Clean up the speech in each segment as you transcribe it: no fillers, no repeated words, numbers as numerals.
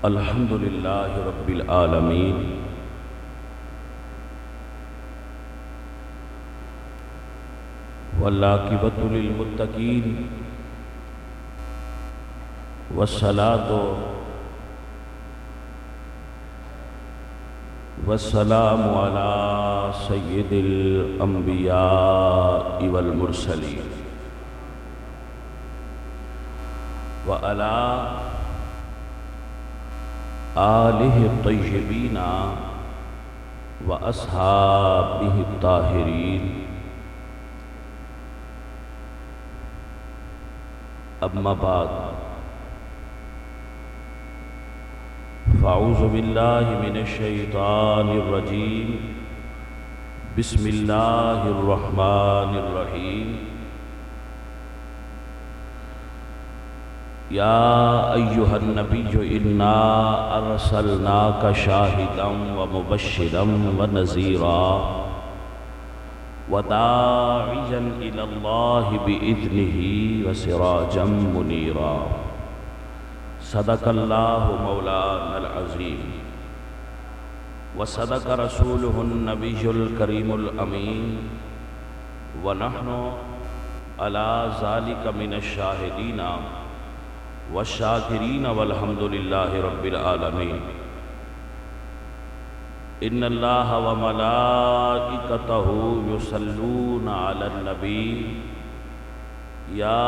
الحمد للہ رب العالمین والعاقبۃ للمتقین والصلاۃ والسلام علی سید الانبیاء والمرسلین وعلی آلہ الطیبین واصحابہ الطاہرین اما بعد فاعوذ باللہ من الشیطان الرجیم بسم اللہ الرحمن الرحیم یا ایہا النبی انا ارسلناک شاہدا ومبشرا ونذیرا وداعیا الی اللہ بإذنہ وسراجا منیرا صدق اللہ مولانا العظیم وصدق رسولہ النبی الکریم الامین ونحن علی ذلک من الشاہدین والشاکرین والحمد للہ رب العالمین ان اللہ وملائکتہ یصلون علی النبی یا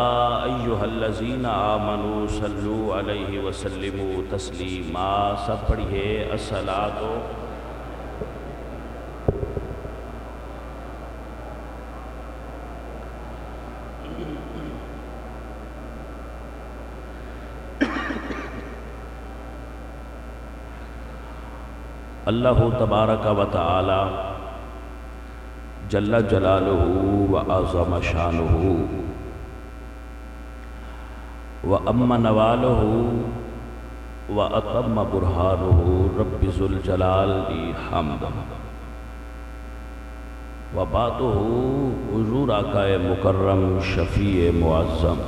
ایہا الذین آمنوا صلوا علیہ وسلموا تسلیما۔ سب پڑھیے الصلاۃ اللہ تبارک و تعالی جل جلالہ وعظم شانہ وَأَمَّ نَوَالُهُ وَأَتَمَّ بُرْهَانُهُ رَبِّ ذُو الْجَلَالِ حَمْدًا وَبَعْدُهُ حضور آقا مکرم شفیع معظم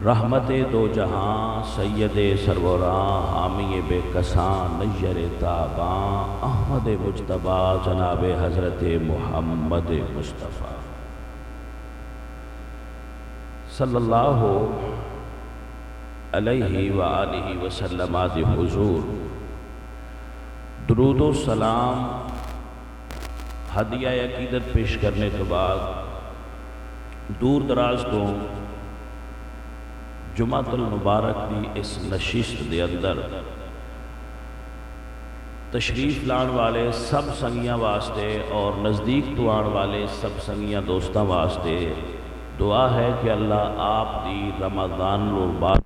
رحمت دو جہاں سید سروراں حامی بے کساں نیر تاباں احمد مجتبیٰ جناب حضرت محمد مصطفیٰ صلی اللہ علیہ وآلہ وسلم آدِ حضور درود و سلام ہدیہ عقیدت پیش کرنے کے بعد دور دراز تو جمعۃ المبارک دی اس نشست دے اندر تشریف لان والے سب سنگیاں واسطے اور نزدیک تو آن والے سب سنگیاں دوستاں واسطے دعا ہے کہ اللہ آپ دی رمضان المبارک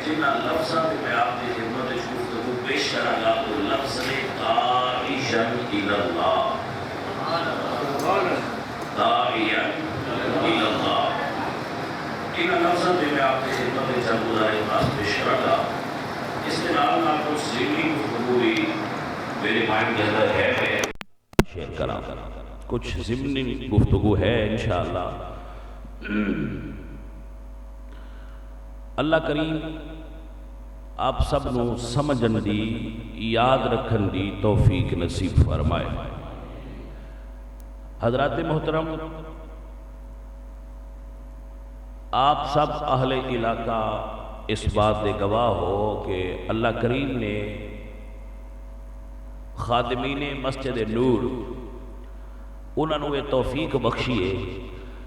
جنہ لفظاں میں آپ دی خدمت گفتگو پیش کرا گا وہ لفظ داعیا الی اللہ، داعیا الی اللہ، ان لفظاں میں آپ دی خدمت چند گزارے خاص پیش کرا گا۔ اس کے نام آپ کو ذہنی گفتگو بھی میرے مائنڈ کے اندر ہے شیئر کرا کچھ ضمنی گفتگو ہے انشاءاللہ۔ اللہ کریم آپ سب نو سمجھن دی یاد رکھن دی توفیق نصیب فرمائے۔ حضرات محترم، آپ سب اہل علاقہ اس بات دے گواہ ہو کہ اللہ کریم نے خادمین مسجد نور انہوں نے یہ توفیق بخشی ہے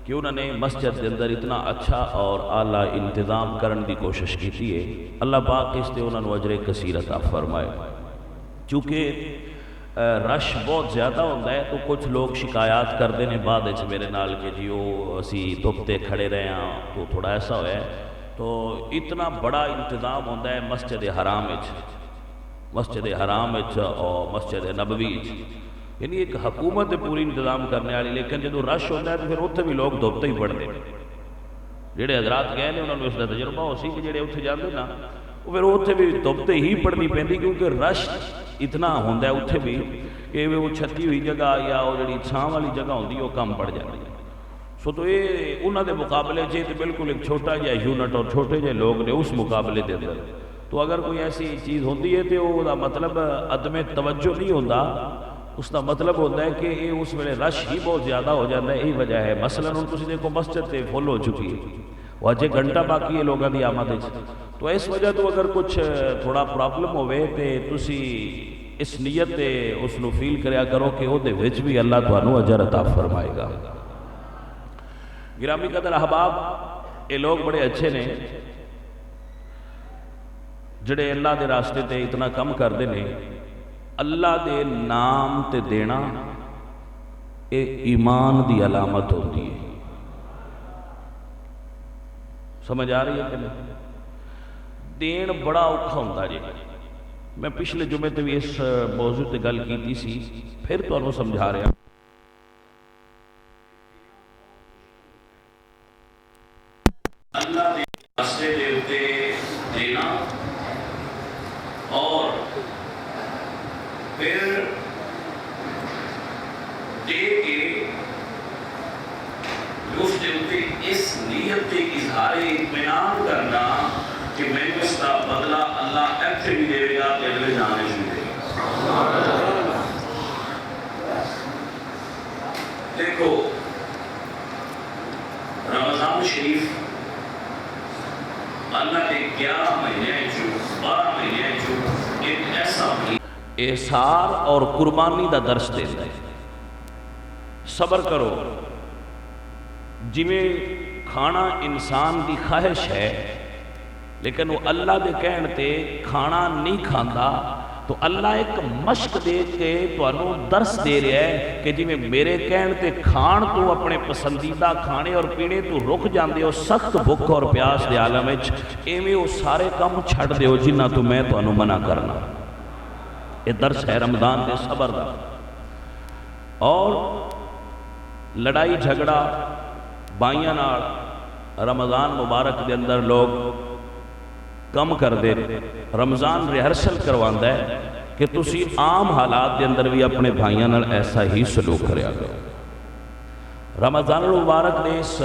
کہ انہوں نے مسجد کے اندر اتنا اچھا اور اعلیٰ انتظام کرنے کی کوشش کی ہے۔ اللہ پاک اس سے انہوں نے اجر کثیر عطا فرمائے۔ چونکہ رش بہت زیادہ ہوتا ہے تو کچھ لوگ شکایات کرتے ہیں بعد میرے نال کہ جی وہ اسی دھوپتے کھڑے رہے ہیں تو تھوڑا ایسا ہوا ہے۔ تو اتنا بڑا انتظام ہوتا ہے مسجد حرام اور مسجد نبوی، یعنی ایک حکومت پوری انتظام کرنے والی، لیکن جب رش ہوتا ہے تو پھر اتنے بھی لوگ دھوپتے ہی پڑھتے ہیں۔ جڑے حضرات گئے نے انہوں نے اس کا تجربہ ہو سی کہ جڑے اتنے جاتے نا وہ پھر اتنے بھی دھوپتے ہی پڑھنی پہنتی، کیونکہ رش اتنا ہوتا ہے اتنے بھی کہ وہ چھتی ہوئی جگہ یا وہ جڑی چھاں والی جگہ ہوتی ہے وہ کم پڑ جاتی ہے۔ سو تو یہ انہوں دے مقابلے چ تو بالکل ایک چھوٹا جہا یونٹ اور چھوٹے جہے لوگ نے اس مقابلے دے اندر. تو اگر کوئی ایسی چیز ہوتی ہے تو وہ مطلب عدم توجہ نہیں ہوتا، اس کا مطلب ہوتا ہے کہ یہ اس ویلے رش ہی بہت زیادہ ہو جاتا ہے. یہی وجہ ہے. مثلا ہوں تسی دیکھو مسجد تے فل ہو چکی ہے، وہ اجے گھنٹہ باقی ہے لوگوں کی آمد. تو اس وجہ تو اگر کچھ تھوڑا پرابلم ہوئے تو تسی اس نیت تے اس نو فیل کریا کرو کہ وہ دے وچ بھی اللہ تانوں اجر عطا فرمائے گا. گرامی قدر احباب، یہ لوگ بڑے اچھے نے جڑے اللہ دے راستے تے اتنا کم کرتے ہیں. اللہ دے نام تے دینا اے ایمان دی علامت ہوتی ہے. سمجھ آ رہی ہے کہ نہیں؟ دین بڑا اوکھا ہوتا جی. میں پچھلے جمعے تے بھی اس موضوع تے گل کیتی سی، پھر تانوں سمجھا رہا. اللہ دے راستے دے اتے دینا اور پھر دے کے اس دے اتے اس نیت تے اظہار اطمینان کرنا کہ میں اس کا بدلہ اللہ ایسے بھی دے گا کہ اگلے جانے سے دے گا. دیکھو رمضان شریف اللہ کے 11 مہینے 12 مہینے ایک ایسا احسار اور قربانی دا درس دیتا ہے. صبر کرو. جویں کھانا انسان دی خواہش ہے لیکن وہ اللہ دے کہن تے کھانا نہیں کھاندا، تو اللہ ایک مشق دے کے تانوں درس دے رہا ہے کہ جی میں میرے کہن تے کھان تو اپنے پسندیدہ کھانے اور پینے تو رک جاندے ہو سخت بھوک اور پیاس دے عالم وچ، ایویں وہ سارے کام چھڈ دیو جنہاں تو میں تانوں منع کرنا. یہ درس ہے رمضان دے صبر دا. اور لڑائی جھگڑا بائیاں نال رمضان مبارک دے اندر لوگ کم کر دے. رمضان ریہرسل کرواندا ہے کہ تسی عام حالات دے اندر بھی اپنے بھائیاں نال ایسا ہی سلوک کریا کرو. رمضان المبارک دے اس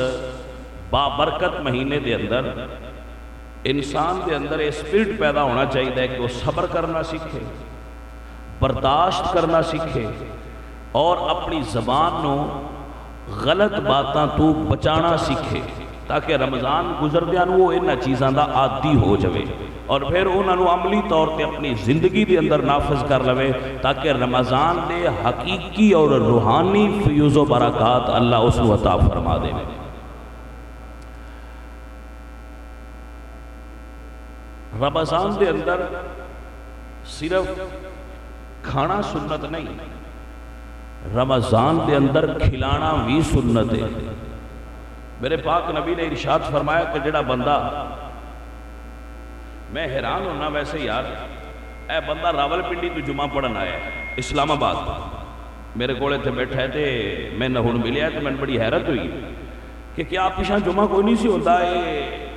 بابرکت مہینے دے اندر انسان دے اندر یہ سپرٹ پیدا ہونا چاہیے کہ وہ صبر کرنا سیکھے، برداشت کرنا سیکھے اور اپنی زبان نو غلط باتاں تو بچانا سیکھے تاکہ رمضان گزردیاں نو وہ انہاں چیزاں دا عادی ہو جاوے اور پھر انہاں نو عملی طور تے اپنی زندگی دے اندر نافذ کر لوے تاکہ رمضان دے حقیقی اور روحانی فیوز و برکات اللہ اس نو عطا فرما دے. رمضان دے اندر صرف کھانا سنت نہیں، رمضان دے اندر کھلانا بھی سنت ہے. میرے پاک نبی نے ارشاد فرمایا کہ جڑا بندہ، میں حیران ہونا ویسے یار، اے بندہ راول پنڈی تو جمعہ پڑھن آیا ہے اسلام آباد، میرے کولے تھے بیٹھا ہے تے میں نہ ہن ملیا ہے تو میں بڑی حیرت ہوئی کہ کیا آپ پیچھا جمعہ کوئی نہیں سی ہوتا.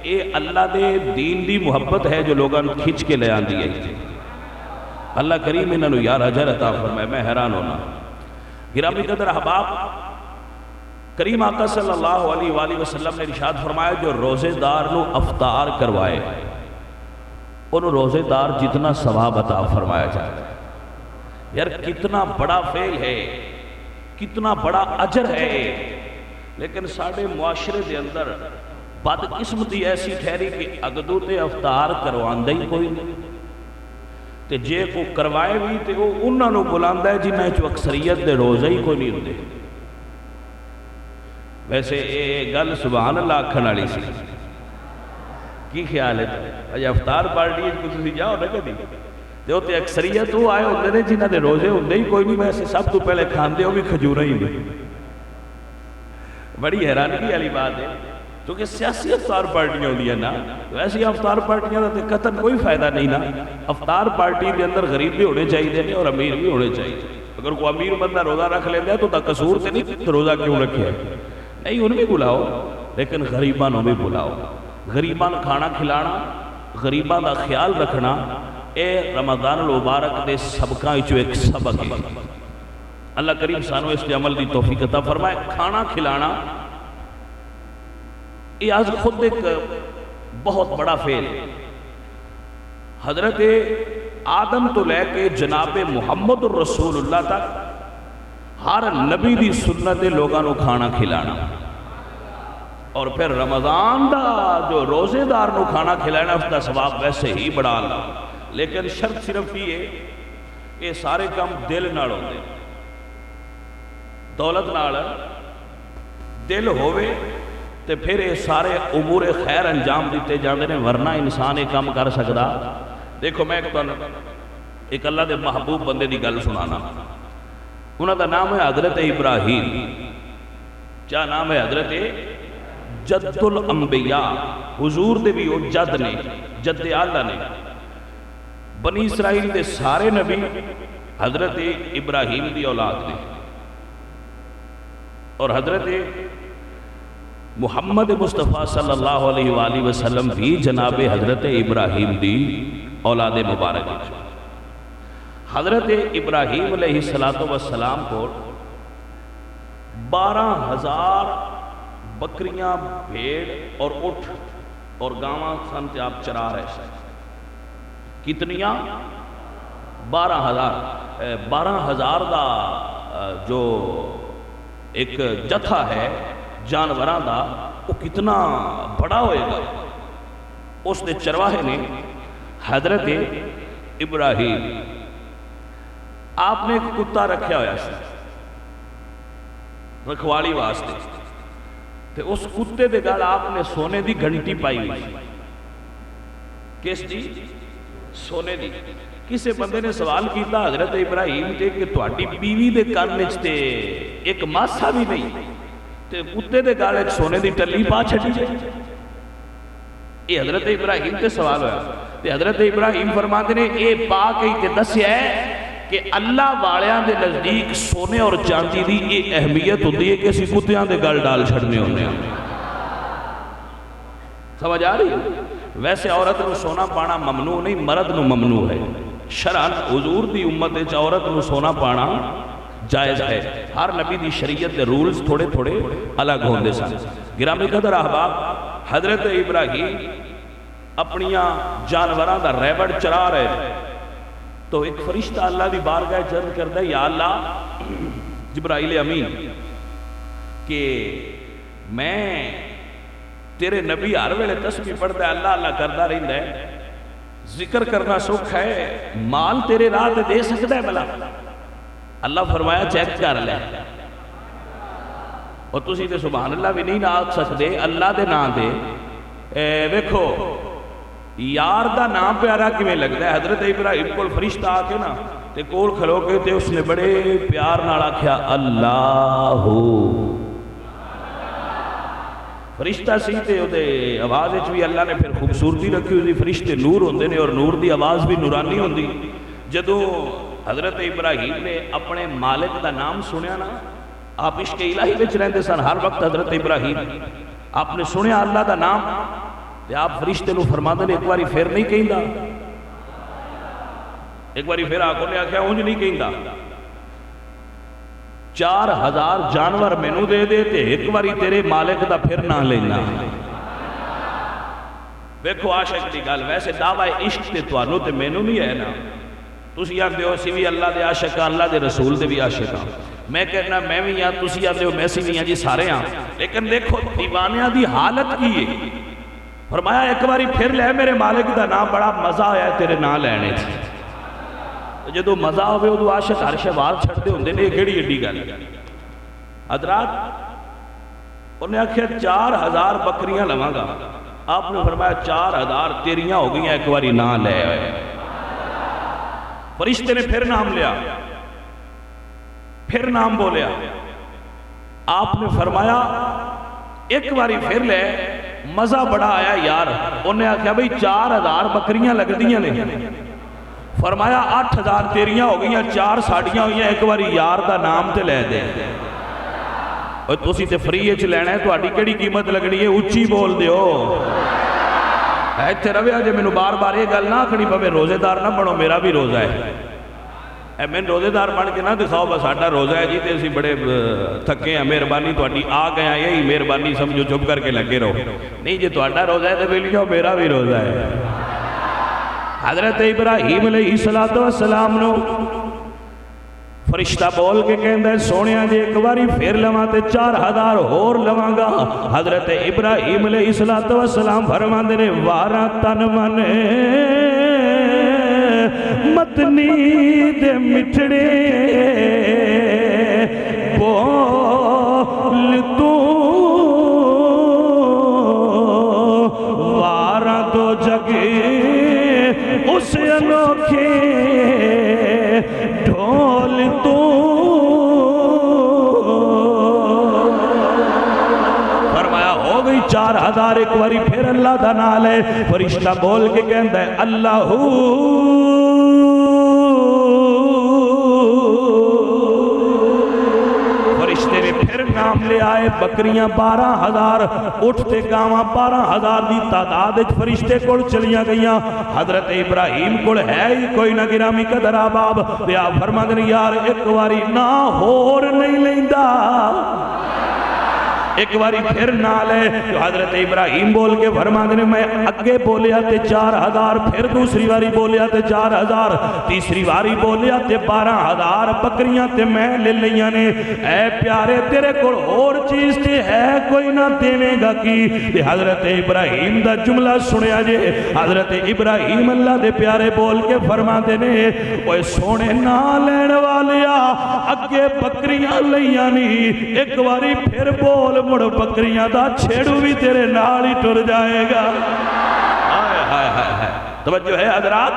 اے اللہ دے دین دی محبت ہے جو لوگاں کھچ کے لے آندی ہے. اللہ کریم انہاں نو یار اجر عطا فرمائے. میں حیران ہونا. گرامی قدر احباب، کریم آقا صلی اللہ علیہ وآلہ وسلم نے ارشاد فرمایا جو روزے دار نو افطار کروائے انہوں روزے دار جتنا ثواب عطا فرمایا جائے. یار کتنا بڑا فعل ہے، کتنا بڑا اجر ہے. لیکن ساڑھے معاشرے دے اندر بدقسمتی ایسی ٹھہری کہ اگدو تے افطار کرواندہ ہی کوئی نہیں، تے جے کو کروائے بھی تے وہ انہاں نو بلاندہ ہے جنہیں چو اکثریت دے روزہ ہی کوئی نہیں ہوندے. ویسے یہ گل سبحان اللہ آکھن والی سی. کی خیال ہے اجے افطار پارٹی کو تسی جاؤ نہ کدی تے اوتے اکثریت وہ آئے ہوندے نے جنہاں دے روزے ہوندے ہی کوئی نہیں. ویسے سب تو پہلے کھاندے ہو بھی کھجورا ہی نہیں. بڑی حیرانی والی بات ہے کیونکہ سیاسی افطار پارٹیاں ہوندی ہیں نا، ویسے افطار پارٹیاں دا تے قطعاً کوئی فائدہ نہیں نا. افطار پارٹی کے اندر غریب بھی ہونے چاہیے اور امیر بھی ہونے چاہیے. اگر کوئی امیر بندہ روزہ رکھ لیتا ہے تو دا قصور تے نہیں روزہ کیوں رکھے نہیں. ان بھی بلاؤ لیکن غریباں بھی بلاؤ. غریباں کھانا کھلانا، غریباں دا خیال رکھنا، اے رمضان المبارک دے سبقاں وچوں ایک سبق ہے. اللہ کریم سانو اس دے عمل دی توفیق عطا فرمائے. کھانا کھلانا یہ آج خود ایک بہت بڑا فعل ہے۔ حضرت آدم تو لے کے جناب محمد الرسول اللہ تک ہر نبی دی سنت لوگاں نو کھانا کھلانا، اور پھر رمضان دا جو روزے دار نو کھانا کھلانا اس کا ثواب ویسے ہی بڑا اللہ، لیکن شرط صرف یہ سارے کام دل نال ہوندے، دولت نال دل ہوئے تے پھر یہ سارے امور خیر انجام دیتے جاندے نے، ورنہ انسان یہ کام کر سکدا۔ دیکھو میں ایک اللہ دے محبوب بندے دی گل سنانا، انہاں دا نام ہے حضرت ابراہیم۔ کیا نام ہے؟ حضرت جد الانبیاء، حضور دے بھی وہ جد نے، جد آلہ نے۔ بنی اسرائیل دے سارے نبی حضرت ابراہیم دی اولاد نے، اور حضرت محمد مصطفیٰ صلی اللہ علیہ وآلہ وسلم بھی جناب حضرت ابراہیم دی اولاد مبارک ہے۔ حضرت ابراہیم علیہ السلام کو 12,000 بکریاں، بھیڑ اور اٹھ اور گاواں سن تے آپ چرا رہے ہیں۔ کتنیاں؟ 12,000 دا جو ایک جتھا ہے جانوراں دا، وہ کتنا بڑا ہوئے گا۔ اس نے چرواہے نے حضرت ابراہیم، آپ نے ایک کتا رکھیا ہویا سی رکھوالی واسطے، تے اس کتے دے گل آپ نے سونے دی گھنٹی پائی ہوئی۔ کس دی؟ سونے دی۔ کسے بندے نے سوال کیتا حضرت ابراہیم تے کہ تہاڈی بیوی دے کان وچ تے ایک ماسا بھی نہیں تے کتے دے گل وچ سونے دی ٹلی پا چھڈی جائے؟ یہ حضرت ابراہیم تے سوال ہویا، تے حضرت ابراہیم فرماتے نے اے پا کے تے دسیا ہے کہ اللہ والیاں دے نزدیک سونے اور چاندی دی یہ اہمیت ہوتی ہے کہ اسی کتیاں دے گل ڈال چھڑنے ہونے ہیں۔ سمجھ آ رہی ہے؟ ویسے عورت نو سونا پانا ممنوع نہیں، مرد نو ممنوع ہے۔ شرعاً حضور دی امت وچ عورت نو سونا پانا جائز ہے۔ ہر نبی دی شریعت دے رولز تھوڑے تھوڑے الگ ہوندے سن۔ گرامی قدر احباب، حضرت ابراہیم اپنیاں جانوراں دا ریوڑ چرا رہے تھے، تو ایک فرشتہ اللہ دی بارگاہ عرض کرتا ہے، یا اللہ جبرائیل امین کہ میں تیرے نبی ہر ویلے تسبیح پڑھتا ہے، اللہ اللہ کرتا رہتا ہے، ذکر کرنا سکھ ہے، مال تیرے راہ دے سکتا ہے بلا؟ اللہ فرمایا چیک کر لے، اور تسی تے سبحان اللہ بھی نہیں آکھ سکتے اللہ دے نام دے۔ ویکھو یار دا نام پیارا کیویں لگتا ہے۔ حضرت ابراہیم کول فرشتہ آ کے نا تے کول کھلو کے تے اس نے بڑے پیار نال آکھیا اللہ، فرشتہ سی تے او دے آواز وچ بھی اللہ نے پھر خوبصورتی رکھی ہوئی، فرشتے نور ہوندے نے اور نور دی آواز بھی نورانی ہوندی۔ جدوں حضرت ابراہیم نے اپنے مالک دا نام سنیا نا، آپ عشق الہی وچ رہندے سن ہر وقت۔ حضرت ابراہیم آپ نے سنیا اللہ دا نام تے آپ فرشتے نو فرماندے نے ایک باری پھر نہیں کہندا، ایک باری پھر آکو نے آکھیا اونج نہیں کہندا، 4,000 جانور مینوں دے دے تے ایک باری تیرے مالک دا پھر نہ لینا۔ ویکھو عاشق دی گل، ویسے دعوی عشق تے تانوں تے مینوں نہیں ہے نا، تسی آندے ہو اسی بھی اللہ دے عاشق ہاں، اللہ دے رسول دے بھی عاشق ہاں، میں کہنا میں بھی ہاں، تسی آندے ہو میں سی بھی ہاں، جی سارے ہاں۔ لیکن دیکھو دیوانیاں دی حالت کی ہے، فرمایا ایک باری پھر لے میرے مالک دا نام، بڑا مزہ آیا تیرے نام لینے تھے۔ جدو مزہ ہوئے ادو عاشق ہر شے وال چھڑتے ہوندے نے، کیڑی ایڈی گل؟ حضرات انہیں آکھیا 4,000 بکریاں لواں گا، آپ نے فرمایا 4,000 تیریاں ہو گئی ہیں، ایک باری نہ لے آئے۔ فرشتے نے پھر نام لیا، پھر نام بولیا، آپ نے فرمایا ایک باری پھر لے، مزہ بڑا آیا یار۔ انہیں آکھیا بھئی 4,000 بکریاں لگ دیاں نے، فرمایا 8,000 تیریاں ہو گئی ہیں، 4 ساڑیاں ہوئی ہیں، ایک باری یار دا نام تے لے دے۔ اور تسی تے فری اچ لینا ہے، تو آڈی کیڑی قیمت لگنی ہے، اچھی بول دیو۔ ایتھے رویا جے میں نو بار بار یہ گل نہ آکھنی پوے روزے دار نہ بنو، میرا بھی روزہ ہے۔ اے میں روزے دار بن کے نہ دکھاؤ بس ساڈا روزہ ہے جی تے اسی بڑے تھکے ہیں، مہربانی تہاڈی آ گئے ہیں، یہی مہربانی سمجھو، چپ کر کے لگے رہو۔ نہیں جی تہاڈا روزہ ہے تے بھئی لکھو میرا بھی روزہ ہے۔ حضرت ابراہیم علیہ السلام نو فرشتہ بول کے کہندا ہے سونیا جے ایک باری پھر لواں تے 4000 ہور لواں گا۔ حضرت ابراہیم علیہ السلام فرماندے نے وارا تن من متنی دے مٹھڑے بول تو وارا دو جگے اس انوکھے ڈھول تو فرمایا ہو گئی 4000 ایک باری پھر اللہ دا نال ہے۔ فرشتہ بول کے کہندا ہے اللہ فرشتے نے پھر نام لے آئے بکریاں 12000 اٹھتے گاواں 12000 دی تعداد فرشتے کول چلیاں گئیاں۔ حضرت ابراہیم کول ہے ہی کوئی نہ گرامی قدر آباب تے آپ فرماندے نے یار ایک واری نہ ہور نہیں لیندا، ایک باری پھر نال ہے۔ تو حضرت ابراہیم بول کے فرماندے نے میں اگے بولیا تے 4000، پھر دوسری باری بولیا تے 4000، تیسری باری بولیا تے 12000 بکریاں تے میں لے لیاں نے۔ اے پیارے تیرے کول اور چیز تے ہے کوئی نہ دیویں گا کی؟ تے حضرت ابراہیم دا جملہ سنیا جے، حضرت ابراہیم اللہ دے پیارے بول کے فرماندے نے اوے سونے نہ لین والیا اگے بکریاں لیاں نہیں، ایک باری پھر بول مڑ بکریاں دا چھیڑو بھی تیرے نال ہی ٹر جائے گا۔ توجہ ہے حضرات؟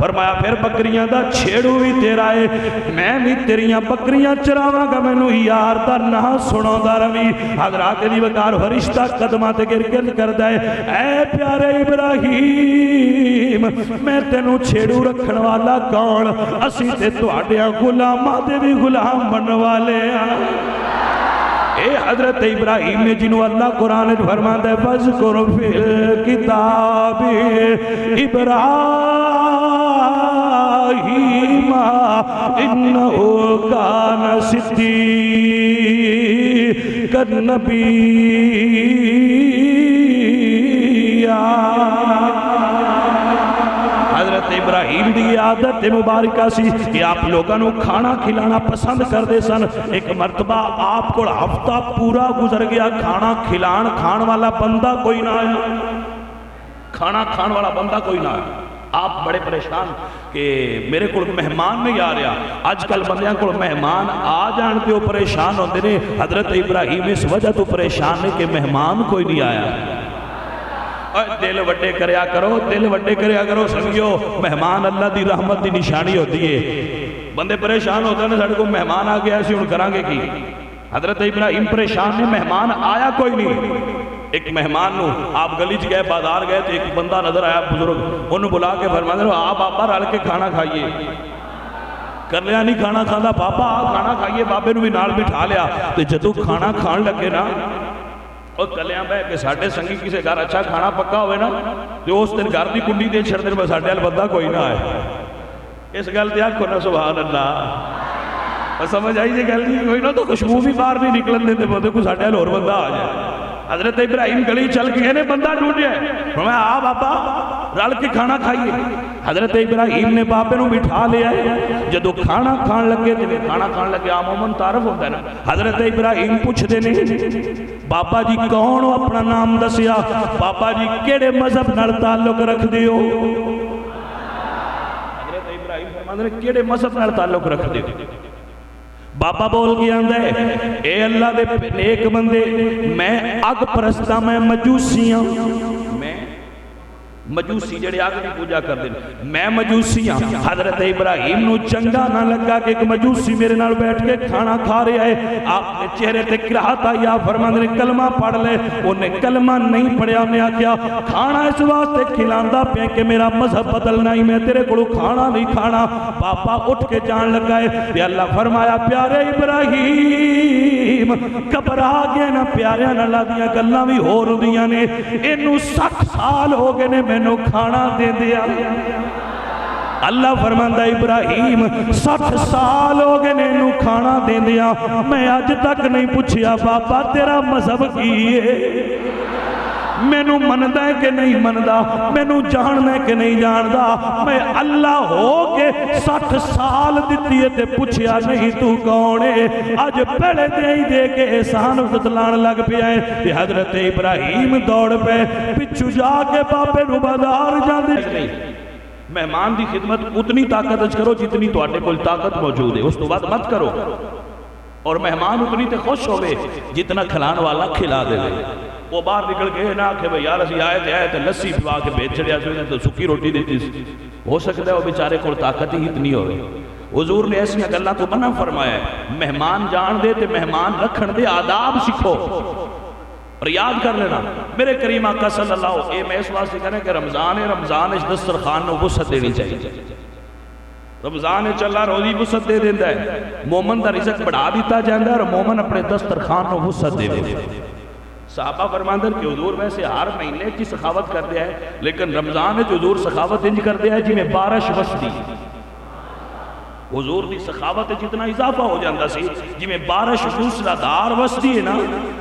فرمایا پھر بکریاں دا چھیڑو بھی تیرا ہے، میں بھی تیریاں بکریاں چراواں گا، مینوں یار دا نہ سنو دا روی۔ حضرات دی وقار فرشتہ قدمہ تے گرگل کر دائے اے پیارے ابراہیم میں تینوں چھیڑو رکھن والا کون؟ اسی تے تواڈیاں غلاماں دے بھی غلام بن والے ہیں۔ اے حضرت ابراہیم نے جنہوں اللہ قرآن فرماتا ہے فَذْكُرْ فِي الْكِتَابِ ابراہیم اِنَّهُ كَانَ صِدِّيقًا نَبِيًّا۔ حضرت ابراہیم دی عادت مبارکہ سی کہ آپ لوگوں نے کھانا کھلانا پسند کر دے سن۔ ایک مرتبہ آپ کو ہفتہ پورا گزر گیا، کھانا کھان والا بندہ کوئی نہ آیا، کھانا کھان والا بندہ کوئی نہ آیا۔ آپ بڑے پریشان کہ میرے کو مہمان نہیں آ رہا۔ آج کل بندیاں کو مہمان آ جان تے وہ پریشان ہوندے نے۔ حضرت ابراہیم اس وجہ تو پریشان ہے کہ مہمان کوئی نہیں آیا۔ دل وڈے کریا کرو، دل وڈے کریا کرو، سمجھو مہمان اللہ دی رحمت دی نشانی ہوتی ہے۔ بندے پریشان ہوتے ہیں ساڈے کو مہمان آ گیا، اسی ہن کرانگے کی؟ حضرت ابراہیم پریشان نے، مہمان آیا کوئی نہیں۔ ایک مہمان نو آپ گلی چ گئے، بازار گئے تو ایک بندہ نظر آیا بزرگ، انہوں بلا کے فرمایا آپ بابا رل کے کھانا کھائیے۔ کر لیا نہیں کھانا کھانا، بابا کھانا کھائیے، بابے نو بھی نال بٹھا لیا۔ تو جدو کھانا کھان لگے نا اور کلیاں بہ کے ساڈے سنگی کسی گھر اچھا کھانا پکا ہوئے نا تو اس دن گھر دی کنڈی دے چھڑ دن میں ساڈے ال بندہ کوئی نہ آئے۔ اس گل تے آکھو نا سبحان اللہ، سمجھ آئی جی گل نہیں کوئی نہ تو خوشبو بھی باہر نہیں نکلن دیندے بندے کو ساڈے ال اور بندہ آ جائے۔ حضرت ابراہیم گلی چل کے نے بندہ ڈھونڈیا ہے، فرمایا آ بابا رل کے کھانا کھائیے۔ حضرت ابراہیم نے بابے نو بٹھا لیا ہے۔ جدو کھانا کھان لگے تے کھانا کھان لگے عموماً تعارف ہوتا ہے نا، حضرت ابراہیم پوچھتے نے بابا جی کون ہو، اپنا نام دسیا، بابا جی کیڑے مذہب نال تعلق رکھ دیو؟ حضرت ابراہیم فرماتے ہیں کیڑے مذہب نال تعلق رکھ دیو؟ بابا بول کے آندہ ہے اے اللہ دے نیک بندے، میں اگ پرستا، میں مجوسی ہوں، میں مجوسی جڑے آگ کی پوجا کر دیں، میں مجوسی ہوں۔ حضرت ابراہیم نو چنگا نہ لگا کہ ایک مجوسی میرے نال بیٹھ کے کھانا کھا رہا ہے۔ آپ نے چہرے تے کراہت آئی، آپ فرماندے نے کلمہ پڑھ لے، انہیں کلمہ نہیں پڑھیا، انہیں آکھیا کھانا اس واسطے کھلاندا پیا کہ میرا مذہب بدلنا ہی، میں تیرے کو کھانا نہیں کھانا۔ پاپا اٹھ کے جان لگا ہے کہ اللہ فرمایا پیارے ابراہیم گھبرا گئے نا، پیارے نہ لادیاں گلاں بھی ہور ہوندیاں نے، اینو 60 سال ہو گئے نے مینوں کھانا دے دیا۔ اللہ فرماندا ابراہیم 60 سال ہو گئے نے انہوں کھانا دیندیاں میں اج تک نہیں پوچھیا بابا تیرا مذہب کی ہے، مینوں مندا ہے کہ نہیں مندا، مینوں جاننا ہے کہ نہیں جاندا، میں اللہ ہو کے 60 سال دتی ہے تے پوچھیا نہیں تو کون ہے، اج پہلے دے کے احسان جتلان لگ پیا ہے۔ تے حضرت ابراہیم دوڑ پے پچھو جا کے بابے نو بازار جاندے۔ مہمان دی خدمت اتنی طاقت اچ کرو جتنی تواڈے کول طاقت موجود ہے، اس تو بعد مت کرو، اور مہمان اتنی تے خوش ہوئے جتنا کھلان والا کھلا دے گئے۔ وہ باہر نکل گئے نہ کہ بھئی یار اسی آئے تے لسی پوا کے بیچ چڑیا سوئی تو سکی روٹی دیتی سی، ہو سکتا ہے وہ بیچارے کو طاقت ہی اتنی ہوئے۔ حضور نے ایسی گلاں تو منع فرمایا ہے، مہمان جان دے تے مہمان رکھن دے آداب سکھو، اور یاد کر لینا میرے کریم آقا صلی اللہ علیہ وسلم میں اس واسطے کہنا کہ رمضان اس دسترخوان نو وسعت دینی چاہیے۔ رمضان چلا روزی وسعت دے دیندا ہے، مومن دا رزق بڑھا دیتا جاندا ہے، اور مومن اپنے دسترخوان نو وسعت دے دے۔ صحابہ فرماندے کہ حضور ویسے ہر مہینے کی سخاوت کر دیا ہے، لیکن رمضان حضور سخاوت انج کر دیا ہے جی میں بارش وسدی، حضور دی سخاوت جتنا اضافہ ہو جاندہ سی جی میں بارش دوسرا دار وسدی ہے نا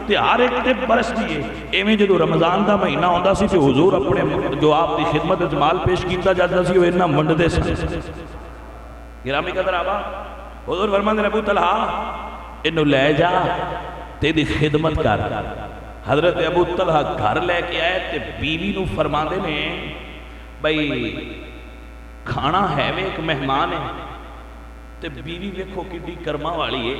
تے ہر ایک تے برس دی ہے۔ ایویں جدو رمضان دا مہینہ ہوندا سی تے حضور اپنے جو آپ دی خدمت جمال پیش کیتا جاتا سی وہ انہاں منڈدے سن۔ گرامی قدر آبا حضور فرماندے نے ابو طلحہ انہوں لے جا تیری خدمت کر۔ حضرت ابو طلحہ گھر لے کے آئے تے بیوی نو فرماندے نے بھئی کھانا ہے وہ ایک مہمان ہے، تے بیوی دیکھو کتنی کرما والی ہے،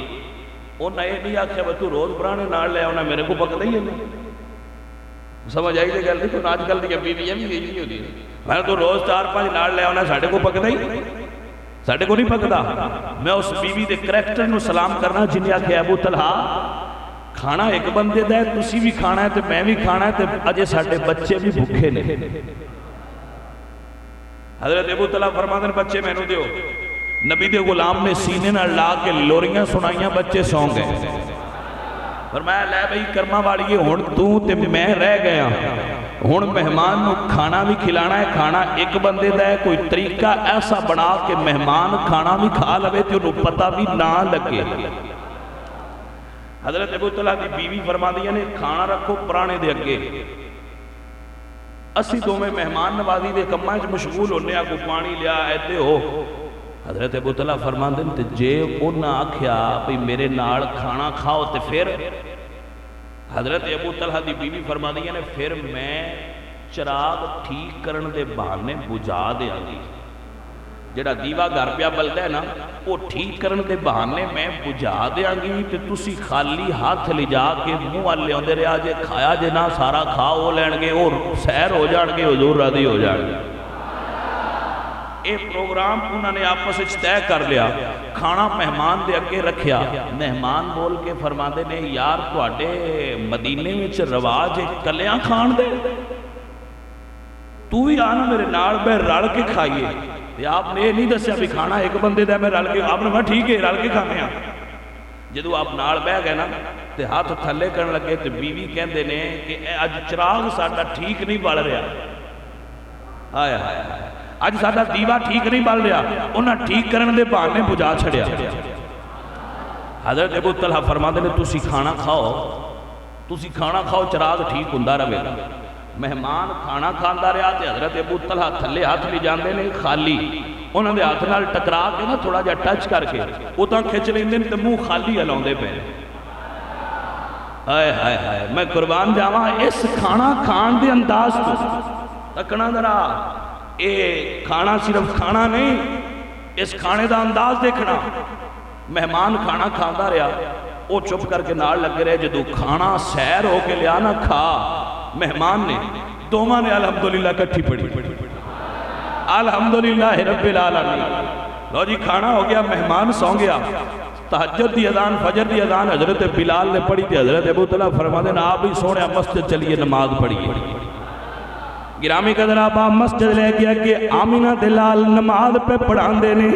انہیں یہ نہیں آکھیا تو روز برانے نال لے آنا میرے کو پکدا ہی ہے۔ سمجھ آئی دے گل نہیں تو آج کل دی بیوی بھی نہیں ہوتی، میں تو روز 4-5 نال لے آنا ساڈے کو پکدا ہی ساڈے کو نہیں پکدا۔ میں اس بیوی دے کریکٹر نو سلام کرنا جنہیں آکھیا ابو طلحہ کھانا ایک بندے دا ہے، تسی بھی کھانا ہے تے میں بھی کھانا ہے تے اجے ساڈے بچے بھی بھوکے نے۔ حضرت ابو طلحہ فرماتے ہیں بچے میں نو دیو، نبی دے غلام نے سینے نہ لا کے لوریاں سنائیاں بچے سون گئے۔ فرمایا لے بھئی کرما والی ہون تو تے میں رہ گیا، ہون مہمان نو کھانا بھی کھلانا ہے، کھانا ایک بندے دا ہے، کوئی طریقہ ایسا بنا کہ مہمان کھانا بھی کھا لوے تے انہوں پتہ بھی نہ لگے۔ حضرت ابو طلحہ دی بیوی فرما دیا نے کھانا رکھو پرانے دے اگے، اسی دو میں مہمان نوازی دے کمائیں مشغول ہونے آگو پانی لیا ایتے ہو۔ حضرت ابو طلحہ فرما دیں جے انہاں آکھیا بھئی میرے نال کھانا کھاؤ تے پھر حضرت ابو طلحہ دی بیوی فرما دیا نے پھر میں چراغ ٹھیک کرن دے بہانے بجھا دے آگی، جڑا دیوا گھر پیا بلدہ ہے نا وہ ٹھیک کرن دے بہانے میں بجھا دے آگی تے تسی خالی ہاتھ لے جا کے منہ والے ہوندے رہا جے کھایا جے نہ سارا کھاؤ لین گے اور سیر ہو جان گے حضور راضی ہو جان گے۔ اے پروگرام انہوں نے آپس اچھ طے کر لیا، کھانا مہمان دے اگے رکھیا، مہمان بول کے فرما دے نے یار تو آڈے مدینے میں رواج کلیاں کھان دے، تو بھی آنا میرے نال میں رل کے کھائیے۔ تے آپ نے نہیں دسیا بھی کھانا ایک بندے دے میں رل کے، آپ نے کہا ٹھیک ہے رل کے کھانے ہیں۔ جدو آپ نال بہ گئے نا تے ہاتھ تھلے کرن لگے تے بیوی کہندے نے کہ اج چراغ ساڈا ٹھیک نہیں بل رہا، آیا آیا اج ساڈا دیوا ٹھیک نہیں بل رہا، انہاں ٹھیک کرن دے بہانے بجھا چھڑیا۔ حضرت ابو طلحہ فرماندے نے تسی کھانا کھاؤ چراغ ٹھیک ہوندا رہے گا۔ مہمان کھانا کھاندا رہا تے حضرت ابو طلحہ تھلے ہاتھ لے جاندے نے خالی، انہاں دے ہاتھ نال ٹکرا کے نا تھوڑا جا ٹچ کر کے اتاں کھچ لیندے تے منہ خالی ہلاوندے پے۔ ہائے ہائے ہائے میں قربان جاواں اس کھانا کھان دے انداز تو تکنا ذرا، اے کھانا صرف کھانا نہیں، اس کھانے دا انداز دیکھنا۔ مہمان کھانا کھاندا رہا، وہ چپ کر کے نال لگے رہے، جدو کھانا سیر ہو کے لیا نا کھا مہمان نے دوماں نے الحمدللہ کٹھی پڑی، الحمدللہ رب العالمین۔ لو جی کھانا ہو گیا، مہمان سو گیا، تہجد دی اذان فجر دی اذان حضرت بلال نے پڑھی تھی، حضرت ابو طلحہ فرما دینا آپ بھی سونے مسجد چلیے نماز پڑھیے۔ گرامی قدر آپ مسجد لے گیا کہ آمینہ دلال نماز پہ پڑھان دینے،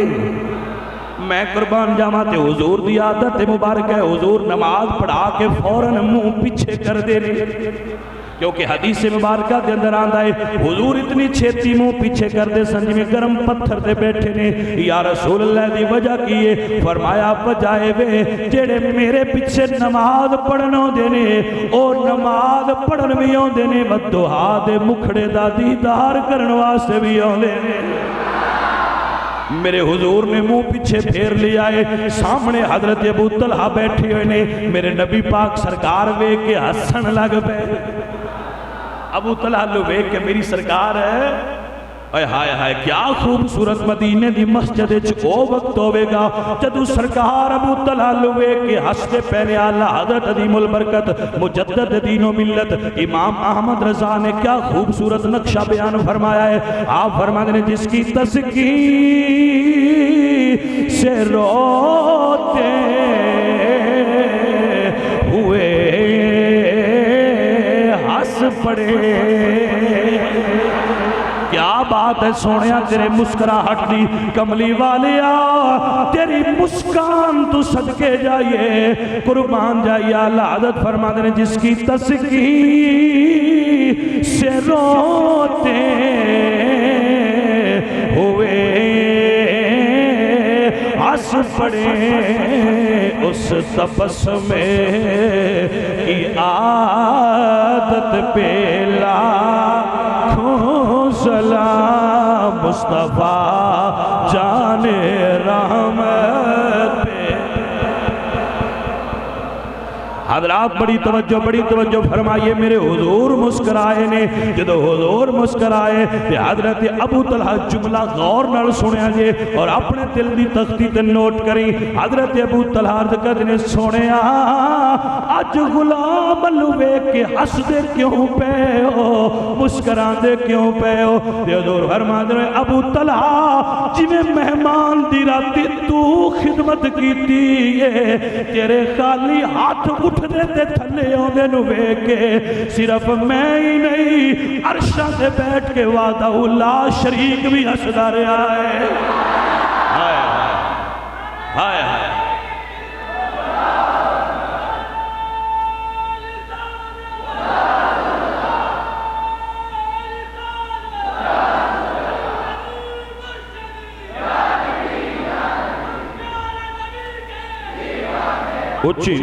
میں قربان جاواں تے حضور دی عادت مبارک ہے، حضور نماز پڑھا کے فوراً منہ پیچھے کر دینے، کیونکہ حدیث مبارکہ دے اندر آندا ہے حضور اتنی چھیتی منہ پیچھے کر دے سن جویں گرم پتھر تے بیٹھے نے. یا رسول اللہ دی وجہ کی ہے؟ فرمایا وجہ وے جڑے میرے پیچھے نماز پڑھن ہوندے نے او نماز پڑھن وی ہوندے نے ودھا دے مکھڑے دا دیدار کرن واسطے وی ہوندے نے. میرے حضور نے منہ پیچھے پھیر لیا ہے. سامنے حضرت ابو طلحہ بیٹھے ہوئے نے. میرے نبی پاک سرکار ویکھ کے ہسن لگ پے. ابو طلحہ لو ویکھ کے میری سرکار ہے اے ہائے ہائے کیا خوبصورت مدینے دی مسجد وچ او وقت ہوے گا جدوں سرکار ابو طلحہ لو ویکھ کے ہسدے پے. اعلی حضرت عظیم البرکت مجدد دین و ملت امام احمد رضا نے کیا خوبصورت نقشہ بیان فرمایا ہے. آپ فرماتے ہیں جس کی تذکیر سے روتے ہوئے ہنس پڑے. کیا بات ہے سونیا تیرے مسکراہٹ دی کملی والیا تیری مسکان تو صدقے جائیے قربان جائیے. اعلی حضرت فرماتے ہیں جس کی تذکیر سے روتے ہوئے ہنس پڑے اس تبسم کی عادت پہ لاکھوں سلام مصطفیٰ جان رحمت پہ. حضرات بڑی توجہ فرمائیے. میرے حضور مسکرائے نے. جدو حضور مسکرائے تے حضرت ابو طلحہ جملہ غور نال سنیا جے اور اپنے دل دی تختی تے نوٹ کریں. حضرت ابو طلحہ عرض کرتے نے سونیا اج غلام لو ویکھ کے ہس دے کیوں پے ہو مسکران دے کیوں پے ہو. تے حضور فرماندے نے ابو طلحہ جویں مہمان دی راتی تو خدمت کیتی ہے تیرے خالی ہاتھ اٹھنے تے تھلے ہوندے نو ویکھ کے صرف میں ہی نہیں عرشاں تے بیٹھ کے وحدہ لا شریک بھی ہسدا رہا ہے. ہائے ہائے ہائے اچھی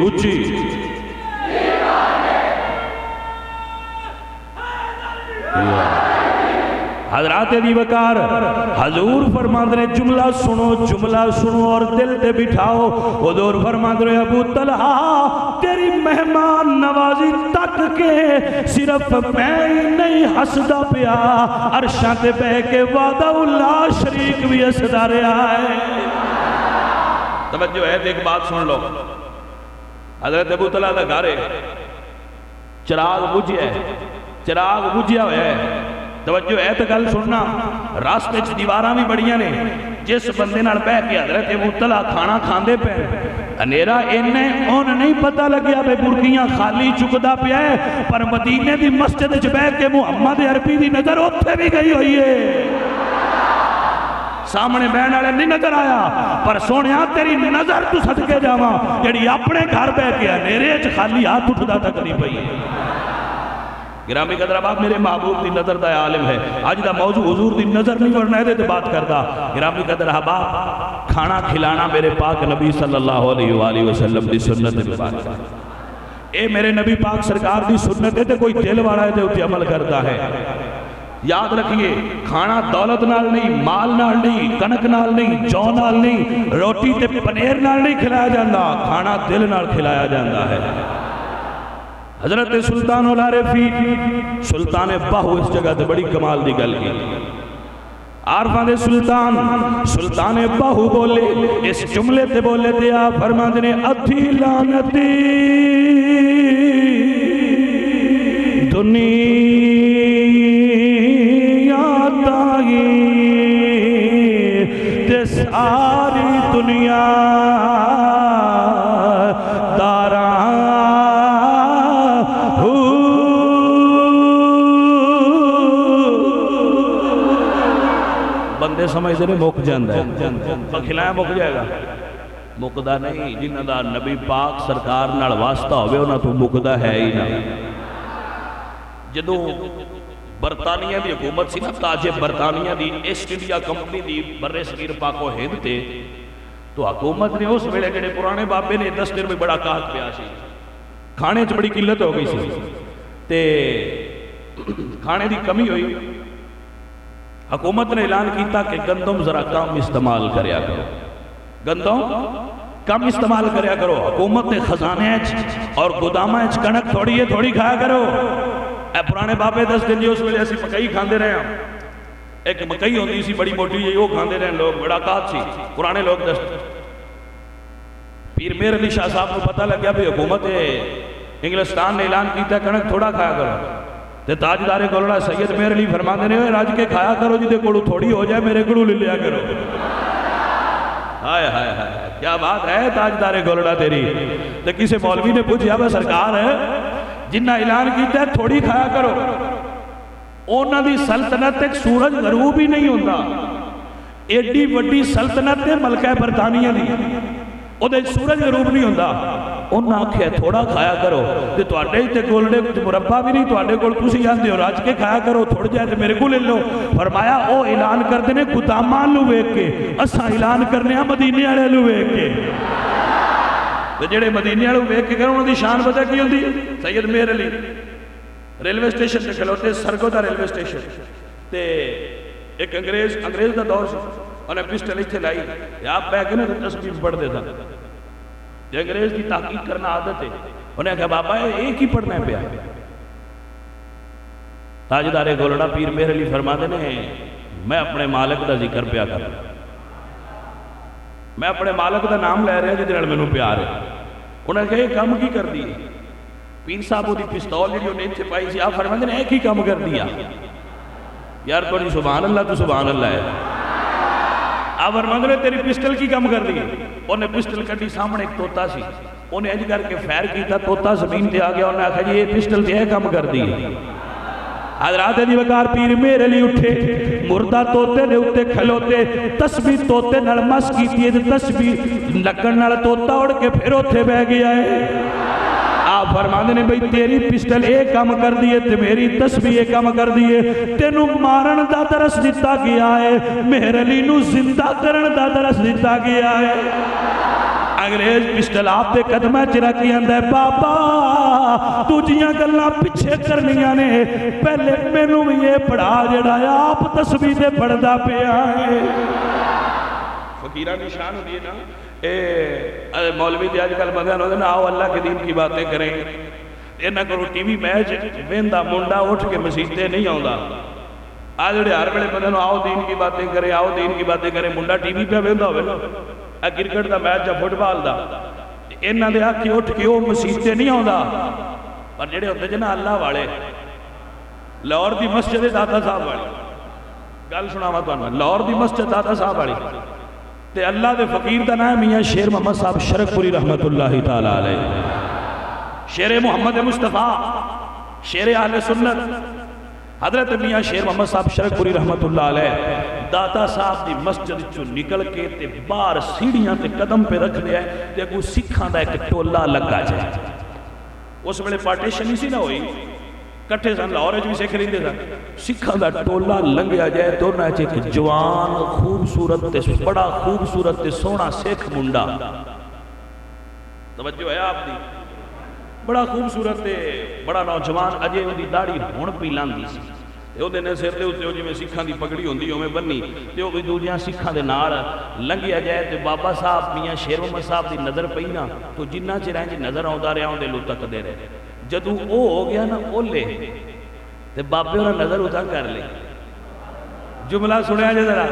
حضرات ابی بکر حضور فرماندے ہیں جملہ سنو اور دل تے بٹھاؤ. حضور فرماندے ہیں ابو طلحہ تیری مہمان نوازی تک کے صرف میں ہی نہیں ہسدا پیا عرشاں تے بہ کے وحدہ لا شریک بھی ہسدا رہا ہے. توجہ ہے ایک بات سن لو. حضرت ابو طلحہ دا گھر ہے چراغ بجھیا ہوا ہے. توجہ ہے تو گل سننا. راستے چ دیواراں بھی بڑیاں نے. جس بندے نال بہ کے حضرت ابو طلحہ کھانا کھاندے پے انیرا اون نہیں پتہ لگیا بے برکیاں خالی چکدا پیا ہے پر مدینے دی مسجد چ بہ کے محمد عربی دی نظر اوتھے بھی گئی ہوئی ہے. سامنے بہن والے نہیں نظر آیا پر سونیا تیری نظر تو صدقے جاواں جڑی اپنے گھر بہ کے نیرے چ خالی ہاتھ اٹھدا تک نہیں پئی. گرامی قدر آباد میرے محبوب دی نظر دا عالم ہے. آج دا موضوع حضور دی نظر نہیں ورنہ ہے دے بات کردا. گرامی قدر آباد کھانا کھلانا میرے پاک نبی صلی اللہ علیہ وآلہ وسلم دی سنت دے بات کردا. اے میرے نبی پاک سرکار دی سنت ہے تے کوئی دل والا ہے تے اتے عمل کرتا ہے. یاد رکھیے کھانا دولت نال نہیں مال نال نہیں کنک نال نہیں جو نال نہیں روٹی تے پنیر نال نہیں کھلایا جاندہ کھانا دل نال کھلایا جاندہ ہے. حضرت سلطان العارفین سلطان باہو اس جگہ تے بڑی کمال دی گل کی. عارفاں دے سلطان باہو بولے اس جملے تے بولے تے آپ فرماندے نے ادھی لعنتی دنیا تائی تے ساری دنیا بندے سمجھ دے مک جاندہ ہے کھلایا مک جائے گا مکدہ نہیں. جنہ دا نبی پاک سرکار نال واسطہ ہوئے انہاں تو مکدہ ہے ہی نہ. جدوں برطانیہ دی حکومت سی نا تاج برطانیہ دی ایسٹ انڈیا کمپنی دی برے صغیر پاک و ہند تے تو حکومت نے اس ویلے جڑے پرانے بابے نے 10 دن میں بڑا قحط پیا سی کھانے چ بڑی قلت ہو گئی سی تے کھانے دی کمی ہوئی حکومت نے اعلان کیتا کہ گندم ذرا کم استعمال کریا کرو گندم کم استعمال کریا کرو حکومت نے خزانے اور گودامہ کنک تھوڑی ہے تھوڑی کھایا کرو اے پرانے بابے 10 دن جی اس ویلے اسی مکئی کھاندے رہے ہیں ایک مکئی ہوندی سی بڑی موٹی جی وہ کھاندے رہے لوگ بڑا قحط سی پرانے لوگ 10 پیر میر علی شاہ صاحب کو پتہ لگ گیا بھی حکومت انگلستان نے اعلان کیتا کنک تھوڑا کھایا کرو تے تاجدار گولڑا سید میر علی فرماندے نے راج کے کھایا کرو جی دے کولو تھوڑی ہو جائے میرے کولو لے لیا کرو ہائے ہائے ہائے کیا بات ہے تاجدار گولڑا تیری تے کسی مولوی نے پوچھا بھائی سرکار ہے جنہ اعلان کیتا ہے تھوڑی کھایا کرو اونا دی سلطنت ایک سورج غروب ہی نہیں ہوتا ایڈی وڈی سلطنت ہے ملکہ برطانیہ دی او دے سورج غروب نہیں ہوتا انہاں آکھیا تھوڑا کھایا کرو تے تواڈے تے گولڑے مربع بھی نہیں تواڈے کول تسی جاندے ہو راج کے کھایا کرو تھوڑ جائے تے میرے کو لے لو فرمایا او اعلان کردے نے گوداماں لو ویکھ کے اساں اعلان کرنے ہاں مدینے والے لو ویکھ کے تے جڑے مدینے والے ویکھ کے کرن انہاں دی شان پتہ کی ہوندی سید میر علی ریلوے اسٹیشن تے کھلوتے سرگودا ریلوے اسٹیشن تے ایک انگریز دا دور سی انہیں پسٹل ایتھے لائی آپ بیٹھ کے نا تسبیح پڑھ دیتا جو انگریز کی تحقیق کرنا عادت ہے انہیں کہا بابا ایک ہی پڑھنا ہے پیا تاجدار گولڑا پیر میر علی فرماتے نے میں اپنے مالک دا ذکر پیا کر میں اپنے مالک دا نام لے رہا جی دنال میں نو پیار ہے انہیں کہا یہ کام کی کر دی پیر صاحب دی پستول جو نیچے پائی سی آپ فرماتے نے ایک ہی کام کر دیا یار تو نہیں سبحان اللہ تو سبحان اللہ ہے آپ فرماتے نے تیری پسٹل کی کم کر دی انہیں پسٹل کٹی سامنے ایک توتا سی انہیں انج کر کے فیر کیتا توتا زمین تے آ گیا انہیں کہا جی یہ پسٹل تے ہے کم کر دی حضرات دی وقار پیر میر علی اٹھے مردہ توتے نے اٹھے کھلوتے تسبیح توتے نال مس کیتی ہے تسبیح لکن نال توتا اڑ کے پھر اٹھے بہ گیا ہے آپ فرمانے نے بھئی تیری پسٹل ایک کام کر دیئے تے میری تسبیح ایک کام کر دیئے تینو مارن دا درس دیتا گیا ہے مہر علی نو زندہ کرن دا درس دیتا گیا ہے انگریز پسٹل آپ دے قدمہ چرکی اندے بابا تجھیاں گلنا پچھے کرنیاں نے پہلے میں نو یہ پڑھا جڑا ہے آپ تسبیح دے پڑھدا پہ آئے فقیرہ نشان ہو دیئے نا مولوی دے آج کل مدین ہوتے نا آؤ اللہ کے دین کی باتیں کریں اینا کرو ٹی وی میچ ویندہ منڈا اٹھ کے مسیحتے نہیں آؤں دا آج جڑے ہر بڑے مدین آؤ دین کی باتیں کریں آؤ دین کی باتیں کریں منڈا ٹی وی پہ ویندہ ہوئے نا کرکٹ دا میچ جا فٹ بال دا اینا دے آکھی اٹھ کے وہ مسیحتے نہیں آؤں دا پر جڑے ہوتے جنا اللہ والے لاہور دی مسجد داتا صاحب والی گل سنا ہوا تو لاہور دی مسجد داتا صاحب والی تے اللہ دے فقیر دا نام میاں شیر محمد صاحب شرک پوری رحمت اللہ تعالیٰ علیہ شیر محمد مصطفیٰ شیر اہل سنت حضرت میاں شیر محمد صاحب شرک پوری رحمت اللہ علیہ داتا صاحب دی مسجد چو نکل کے تے بار سیڑیاں تے قدم پہ رکھ دیا ہے تے اگو سکھاں دا ایک ٹولہ لگا جائے اس بڑے پارٹیشن ہی سی نہ ہوئی کٹھے سن لاہورے جو بھی سکھ رہی دے سن سکھاں دا ٹولہ لنگیا جائے تو نہ ایک جوان خوبصورت تے بڑا خوبصورت تے سونا سکھ منڈا توجہ ہے آپ دی بڑا خوبصورت تے بڑا نوجوان اجے وہ دی داڑھی ہون پی لاندی سی تے او دینے سر دے ہوتے ہو جی میں سکھاں دی پگڑی ہوندی ہو میں بننی تے او دوجیاں سکھاں دے نار لنگیا جائے تے بابا صاحب میاں شیر محمد صاحب دی نظر پئی نا تو جنہ چرائیں جی نظر آؤں دا رہا ہوں دے لو تک دے رہے جدو او ہو گیا نا او لے تے بابے انہاں نظر اٹھا کر لے جملہ سنیا جے ذرا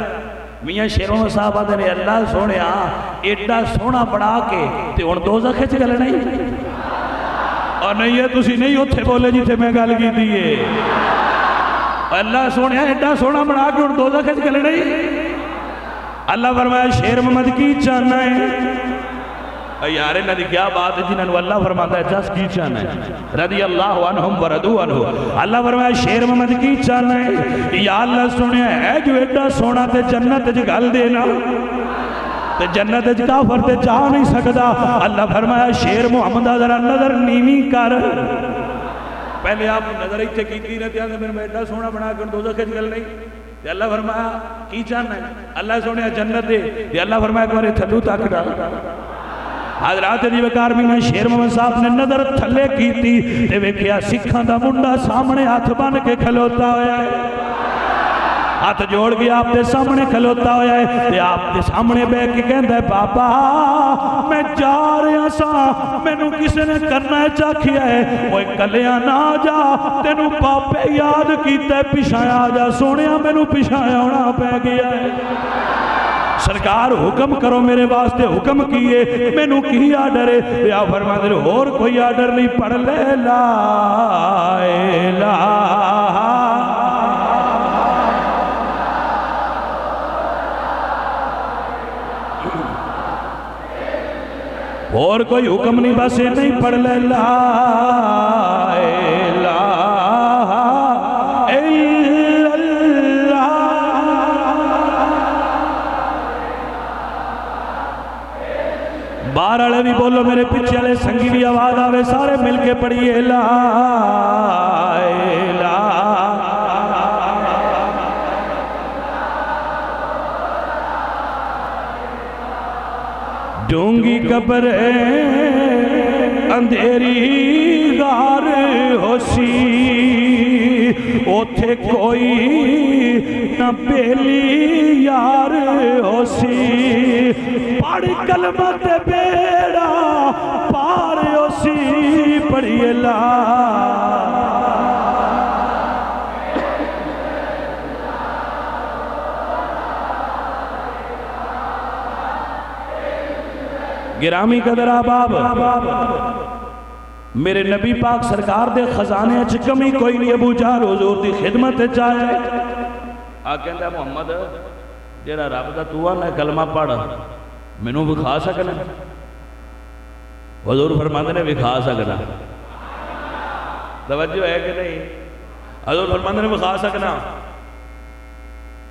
میاں شیر محمد صاحب آدھے نے اللہ سونیا ایڈا سونا بڑھا کے تے ان دوزخ کھچ گل نہیں اور نہیں ہے تسی نہیں اتھے بولے جی تھے میں گل کی دیئے اللہ سونیا ایڈا سونا بڑھا کے ان دوزخ کھچ گل نہیں اللہ فرمایا شیر محمد کی چاہنا ہے یارے نہ دی کیا بات ہے جنہوں اللہ فرماتا ہے جس کی چاہنا ہے رضی اللہ عنہم وردو عنہ اللہ فرمایا شیر محمد کی چاہنا ہے یا اللہ سنیا ہے جو ایڈا سونا تے جنت جی گل دینا تے جنت جی کافر تے جا نہیں سکتا اللہ فرمایا شیر محمد ذرا نظر نیوی کر پہلے آپ نظر اتنے کی رہتے ہیں میرے میں ایڈا سونا بنا کر دوزخ وچ گل نہیں تے اللہ فرمایا کی چاہنا ہے اللہ سونے جنت دے تے اللہ فرمایا ایک بار تھلو تک ڈال حضرات دی وقار میں شیر محمد صاحب نے نظر تھلے کیتی تے ویکھیا سکھاں دا منڈا سامنے ہاتھ بن کے کھلوتا ہویا ہے ہاتھ جوڑ کے آپ دے سامنے کھلوتا ہویا ہے تے آپ دے سامنے بیٹھ کے کہندا ہے بابا میں جا رہا سا مینوں کسے نے کرنا چاکھیا ہے اوے کلیاں نہ جا تینوں پاپے یاد کیتا ہے پیچھے آ جا سونیا مینوں پیچھے آنا پے گیا ہے سرکار حکم کرو میرے واسطے حکم کیے مینوں کی آرڈر ہے یا فرما دے اور کوئی آرڈر نہیں پڑھ لے لا الہ اور کوئی حکم نہیں بس یہ نہیں پڑھ لے لا الہ الا اللہ باہر والے بھی بولو میرے پیچھے والے سنگی بھی آواز آوے سارے مل کے پڑھیے لا الہ ڈونگی قبر اندھیری غار ہو سی اوتھے کوئی نہ بیلی یار ہو سی پڑھ کلمہ تے بیڑا پار ہو سی پڑھیے لا گرامی قدر آباب میرے نبی پاک سرکار دے خزانے اچھ کمی کوئی نہیں ابو جہل حضور دی خدمت چاہے کہندا محمد جیڑا رب دا تو آنا کلمہ پڑھ مینوں وکھا سکنا حضور فرماندے نے وکھا سکنا توجہ ہے کہ نہیں حضور فرماندے نے وکھا سکنا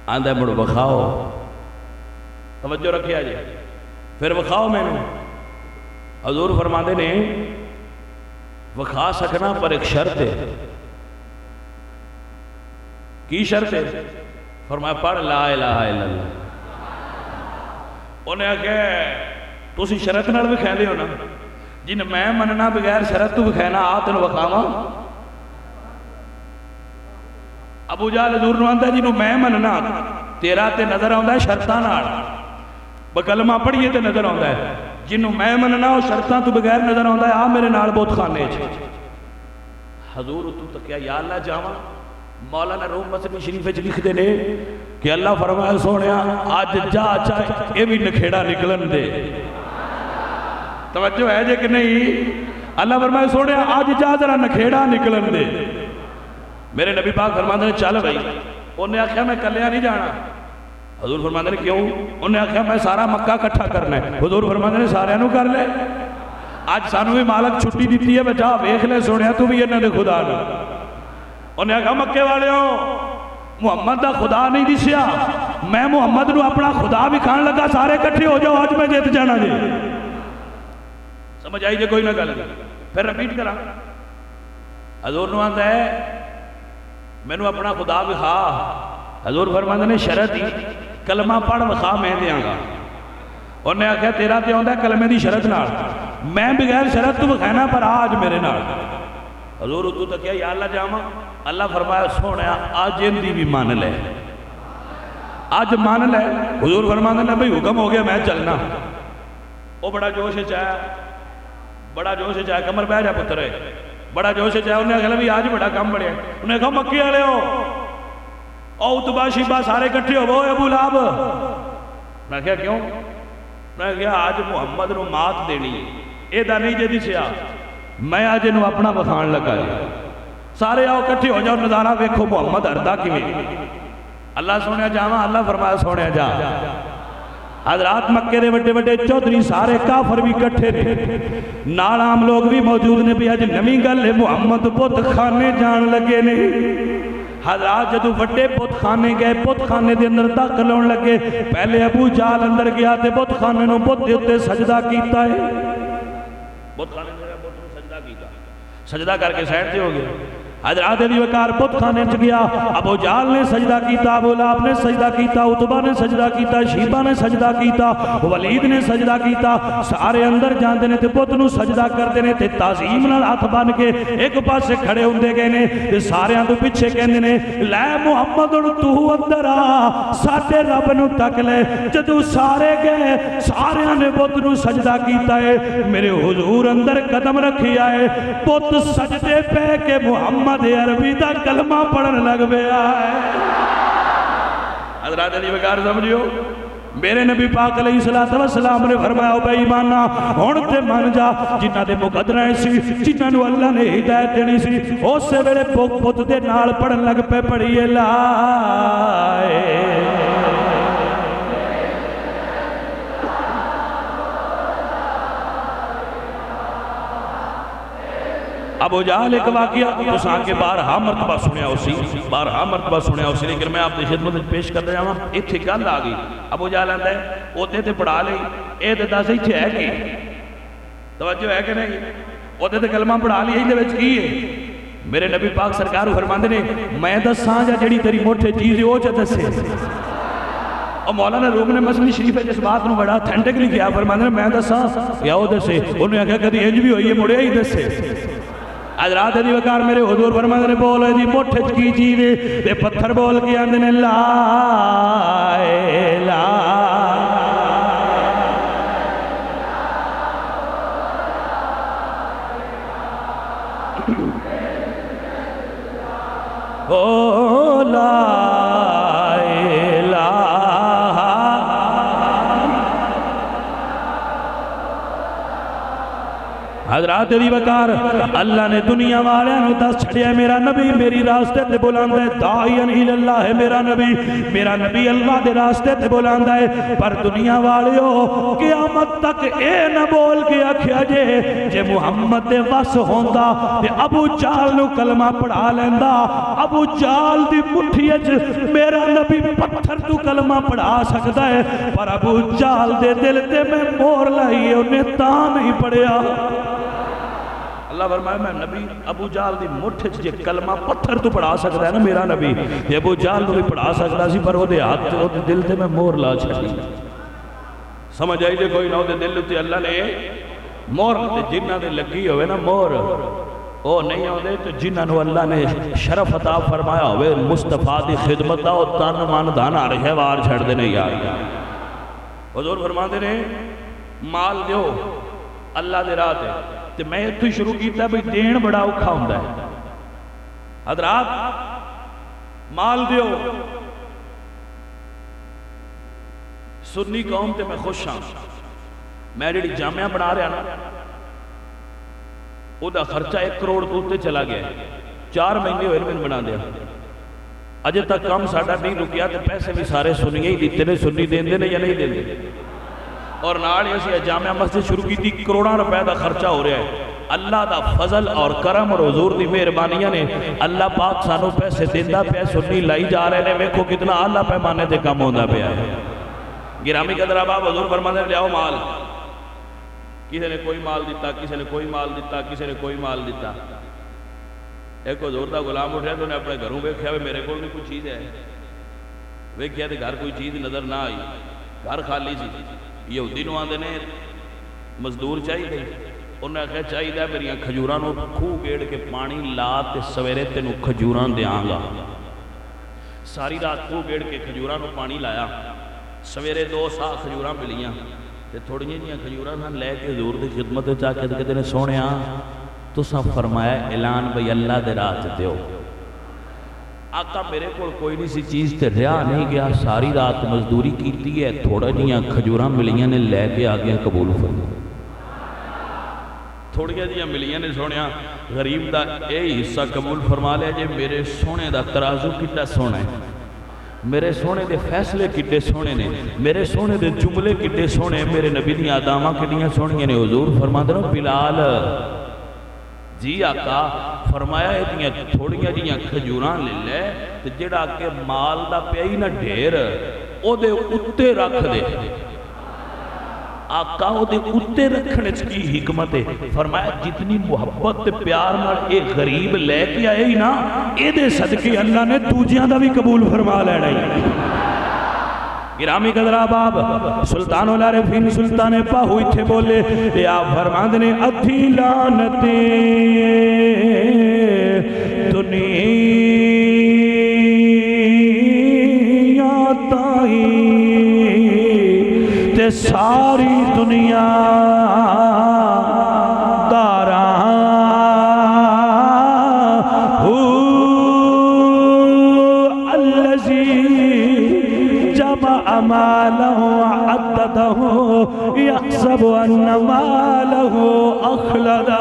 آندہ مڑ وکھاؤ توجہ رکھیا جی پھر وکھاؤ میں نے حضور فرماندے نے وکھا سکنا پر ایک شرط ہے کی شرط ہے فرمایا پڑھ لا الہ الا اللہ انہیں آگے تو اسی شرط نال وکھا لے ہونا جن میں مننا بغیر شرط تو وکھانا آتن وکھاواں ابو جہل حضور نو آندہ جنہوں میں مننا تیرا تے نظر آندہ ہے شرطان آڑ بکلمہ پڑھئے تے نظر آندہ ہے جنہوں میں مننا ہو شرطان تو بغیر نظر آندہ ہے آ میرے نال بہت خانے چھے حضور تو تکیا یا اللہ جاواں مولانا روم مسلم شریف لکھ دے نے کہ اللہ فرمایا سونیا آج جا چاہے یہ بھی نکھیڑا نکلن دے توجہ ہے جے کہ نہیں اللہ فرمایا سونیا آج جا ذرا نکھیڑا نکلن دے میرے نبی پاک فرماندے نے چل بھائی انہیں آکھیا میں کلیا نہیں جانا حضور فرماندے نے کیوں انہیں آکھیا میں سارا مکہ کٹھا کرنا ہے حضور فرماندے نے سارے انہوں کر لے آج سانو بھی مالک چھٹی دیتی ہے بچا ویکھ لے سونیا تو بھی انہوں نے خدا نے انہیں آکھا مکے والے ہو محمد دا خدا نہیں دسیا میں محمد نو اپنا خدا بھی کھان لگا سارے کٹھے ہو جاؤ آج میں جیت جانا جی سمجھ آئی جے کوئی نہ گل پھر رپیٹ کرا حضور نو آندہ ہے میں نو اپنا خدا بھی خواہ حضور فرماندے نے شرط ہی کلمہ پڑھ وخواہ میں دیاں گا انہیں آکھا تیرا تے ہوندہ ہے کلمے دی شرط نال میں بغیر شرط تو بخینا پر آج میرے نال حضور تو تکیا یا اللہ جاما اللہ فرمایا سوڑیا آج ان دی بھی مان لے آج مان لے حضور فرماندے نے بھئی حکم ہو گیا میں چلنا وہ بڑا جوش چاہے کمر پہ جا پتر ہے بڑا جوش چاہے انہیں کہا بھی آج بڑا کام بڑھیا انہیں کہا مکی والے ہو او اتبا شیبہ سارے کٹھے ہو وہ ابو لہب میں کہا کیوں میں کہا آج محمد نو مات دینی اے دا نہیں جے دسیا میں آج انہوں اپنا بخان لگا لیا سارے آؤ کٹھے ہو جاؤ نظارہ ویکھو محمد اردہ کی میں اللہ سونے جاواں اللہ فرمایا سونے جا حضرات مکے دے بڑے بڑے چودھری سارے کافر بھی کٹھے نے نال عام لوگ بھی موجود نے بھی آج نمی گل ہے محمد بت خانے جان لگے نے حضرات جدو بڑے بت خانے گئے بت خانے دے اندر داخل ہون لگے پہلے ابو جہل اندر گیا تے بت خانے نو بت دے اتے سجدہ کیتا ہے بت خانے نو بت نو سجدہ کیتا سجدہ کر کے سائڈ تے ہو گیا حضرات علی وقار بت خانے چ گیا، ابو جہل نے سجدہ کیتا، ابو لہب نے سجدہ کیتا، عتبہ نے سجدہ کیتا، شیبہ نے سجدہ کیتا، ولید نے سجدہ کیتا، سارے اندر جاندے نے تے بت نو سجدہ کردے نے تے تعظیم نال ہاتھ بن کے ایک پاسے کھڑے ہوندے گئے نے تے ساریاں تو پیچھے کہندے نے لے محمد تو اندر آ ساڈے رب نو تک لے۔ جدوں سارے گئے ساریاں نے بت نو سجدہ کیتا ہے، میرے حضور اندر قدم رکھی آئے، بت سجدے پہ کہ محمد عربی دا کلمہ پڑھن لگ پیا ہے۔ حضرات علی وقار سمجھو، میرے نبی پاک علیہ السلام نے فرمایا بے ایمانہ ہن تے من جا، جنہاں دے مقدرہ سی، جنہاں نو اللہ نے ہدایت دینی سی، اسے ویلے بت دے نال پڑھن لگ پے پڑھیے لا ابو جہل ایک واقعہ اس آنکہ بارہا مرتبہ سنیا اسی لیکن میں آپ دی خدمت پیش کر رہا ہوں۔ ایتھے گل آ گئی، ابو جہل آتا ہے اوتے تے پڑھا لئی، اے تے دس ایتھے ہے کہ توجہ ہے کہ نہیں، اوتے تے کلمہ پڑھا لی، ایندے وچ کی ہے؟ میرے نبی پاک سرکار فرماندے نے میں دساں جا جڑی تیری موٹے چیز ہے او چ دسے۔ اور مولانا روم نے مسئلہ شریف ہے جس بات نو بڑا اتھینٹکلی کیا، فرماندے نے میں دساں یا او دسے، انہوں نے کہا کدی انج بھی ہوئی ہے مڑے ہی دسے۔ حضرات علی وقار میرے حضور فرماندے نے بولے دی موٹھے چ کی چیز ہے تے پتھر بول کے آندے نے لا الہ او لا الہ۔ حضرات علی وقار اللہ نے دنیا والے نو دس چھڑیا میرا نبی میری راستے تے بلاندہ ہے، داعین اللہ ہے میرا نبی اللہ دے راستے تے بلاندہ ہے، پر دنیا والے ہو قیامت تک اے نہ بول کے آکھیا جے محمد دے وس ہوندا تے ابو جہل نو کلمہ پڑھا لیندا، ابو جہل دی مٹھی وچ میرا نبی پتھر تو کلمہ پڑھا سکدا ہے، پر ابو جہل دے دل تے میں مور لائی ہے انہیں تاں نہیں پڑھیا۔ اللہ فرمایا میں نبی ابو جہل دی مٹھ جے کلمہ پتھر تو پڑھا سکتا ہے نا میرا نبی، یہ ابو جہل تو بھی پڑھا سکتا سی پر وہ دے ہاتھ تے وہ دے دل تے میں مور لا چھڑی۔ سمجھ آئی جے کوئی نہ دے دل تے اللہ نے مور تے جنہ دے لگی ہوئے نا مور او نہیں ہوئے تو جنہ نو اللہ نے شرف عطا فرمایا ہوئے مصطفیٰ دی خدمت دا او تن مان دانا رہے وار چھڑ دے نہیں آئی۔ حضور فرما دے نے مال دیو اللہ دے راہ تے تے میں تو شروع کیتا ہے بھئی دین بڑا اوکھا ہوندہ ہے۔ حضرات مال دیو سنی قوم تے میں خوش ہاں، میں جڑی جامعہ بنا رہا نا او دا خرچہ 1 کروڑ توتے چلا گیا ہے، 4 مہینے ہوئے میں بنا دیا، اجے تک کام ساڑھا نہیں رکیا تے پیسے بھی سارے سنیے ہی دیتے نے، سنی دین دے نے یا نہیں دین دے، اور نال اسی جامعہ مسجد شروع کی تھی، کروڑاں روپے دا خرچہ ہو رہا ہے۔ اللہ دا فضل اور کرم اور حضور دی مہربانیاں نے اللہ پاک سانو پیسے دیندہ پہ سنی لائی جا رہے نے، ویکھو کتنا اللہ پیمانے تے کم ہوندہ پہ ہے۔ گرامی قدر اباب حضور فرمانے لے آؤ مال، کسی نے کوئی مال دیتا، کسی نے کوئی مال دیتا، کسی نے کوئی مال دیتا۔ ایک حضور دا غلام اٹھا تو نے اپنے گھروں ویکھیا وے میرے کو بھی کوئی چیز ہے، ویکھیا تے گھر کوئی چیز نظر نہ آئی، گھر خالی سی۔ یہودی نو آندے نے مزدور چاہی گئی، انہوں نے کہا چاہی دا میریاں کھجوراں نو کھو گیڑ کے پانی لا تے سویرے تے نو کھجوراں دے آنگا۔ ساری رات کھو گیڑ کے کھجوراں نو پانی لایا، سویرے 2 سا کھجوراں ملیاں تے تھوڑی جیاں کھجوراں نہ لے کے حضور دی خدمت چاہ کے کہتے نے سونیا تساں فرمایا اعلان بھئی اللہ دے راہ دیو۔ آقا میرے کو کوئی نہیں سی چیز تے رہا نہیں گیا، ساری رات مزدوری کیتی ہے، تھوڑا جیاں کھجوراں ملیاں نے لے کے آگیا قبول فرما۔ تھوڑی جیاں ملیاں نے سونیا غریب دا اے حصہ قبول فرما لیا جے میرے سونے دا ترازو کتا سونا ہے، میرے سونے دے فیصلے کتے سونے نے، میرے سونے دے جملے کتے سونے، میرے نبی دی آدامہ کتنیاں سونیاں نے۔ حضور فرما دے بلال جی آقا فرمایا اتنیاں تھوڑیاں جیاں کھجوراں لے لے تے جڑا کہ مال دا پیائی نہ ڈھیر او دے اتے رکھ دے، آقا دے اتے رکھنے کی حکمت ہے. فرمایا جتنی محبت تے پیار نال اے غریب لے کے آئے ہی نا اے دے صدقے اللہ نے دوجیاں دا بھی قبول فرما لینا ہی. گرامی قدر احباب سلطان العارفین سلطان پاہو اتھے بولے اے آپ فرماندے نے ادھی لعنتیں دنیا تائی تے ساری دنیا داراں مالہ عددہ یحسب ان مالہ اخلدہ.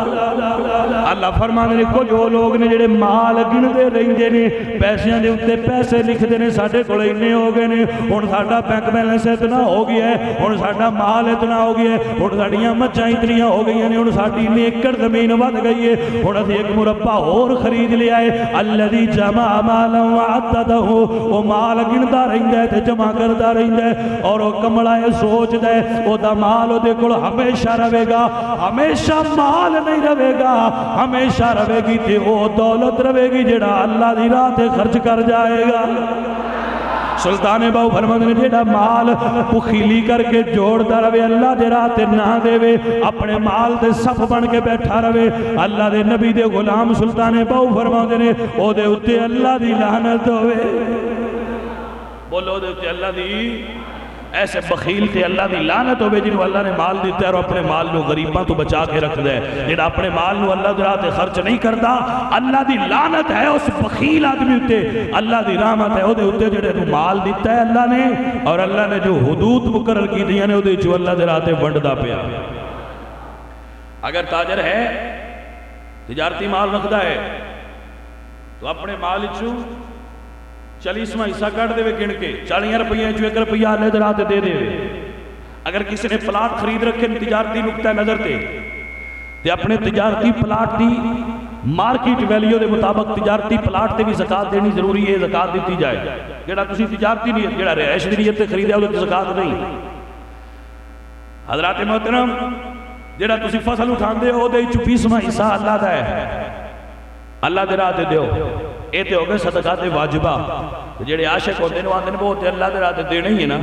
اللہ فرمانے نے کچھ وہ لوگ نے جڑے مال گندے رہندے نے پیسیاں دے اوتے پیسے لکھدے نے ساڈے کول اتنے ہو گئے نے ہن ساڈا بینک بیلنس اتنا ہو گیا ہے ہن ساڈا مال اتنا ہو گیا ہے ہن ساڈیاں مچھاں اتنی ہو گئی نے ہن ساڈی ایکڑ زمین ود گئی ہے ہن اسی ایک مربع اور خرید لیا ہے. الذی جمع مالا وعددہ وہ مال گندا رہندا ہے تے جمع کردا رہندا ہے اور وہ کملا ہے سوچدا ہے او دا مال او دے کول ہمیشہ رہے گا. ہمیشہ مال نہیں رہے گا ہمیشہ رہے گی تے وہ دولت رہے گی جڑا اللہ دی راہ تے خرچ کر جائے گا. سلطان باؤ فرماندے نے جڑا مال بخیلی کر کے جوڑدا رہے اللہ دے راہ تے نہ دے اپنے مال تے صف بن کے بیٹھا رہے اللہ دے نبی دے غلام سلطان باؤ فرماندے نے او دے اوتے اللہ دی لعنت ہوے. بولو دے اوتے اللہ دی ایسے بخیل تے اللہ دی لعنت ہوے جنہوں اللہ نے مال دیتا ہے اور اپنے مال نو غریباں تو بچا کے رکھ دے. جنہاں اپنے مال نو اللہ دی راہ تے خرچ نہیں کرتا اللہ دی لعنت ہے اس بخیل آدمی ہوتے. اللہ دی رحمت ہے او دے ہوتے جڑے نو مال دیتا ہے اللہ نے اور اللہ نے جو حدود مقرر کی دیا نے او دے جو اللہ دی راہ تے ونڈدا پیا. اگر تاجر ہے تجارتی مال رکھدا ہے تو اپنے مال چوں 40واں حصہ کٹ دے گن کے 40 روپیہ جو 1 روپیہ اللہ دے راہ تے دے دے. اگر کسی نے پلاٹ خرید رکھے تجارتی نقطہ نظر تے اپنے تجارتی پلاٹ دی مارکیٹ ویلیو دے مطابق تجارتی پلاٹ تے بھی زکاة دینی ضروری ہے. زکاة دیتی جائے جڑا تسی تجارتی نہیں جڑا رہائش دی نیت تے خریدیا او تے زکاة نہیں. حضرات محترم جڑا تسی فصل اٹھاندے ہو دے 20واں حصہ اللہ دا ہے اللہ دے راہ تے دیو. اے تے ہو گئے صدقات واجبہ. جڑے عاشق ہوتے ہیں آندے نے وہ تے اللہ دے راہ تے دینے ہی نا.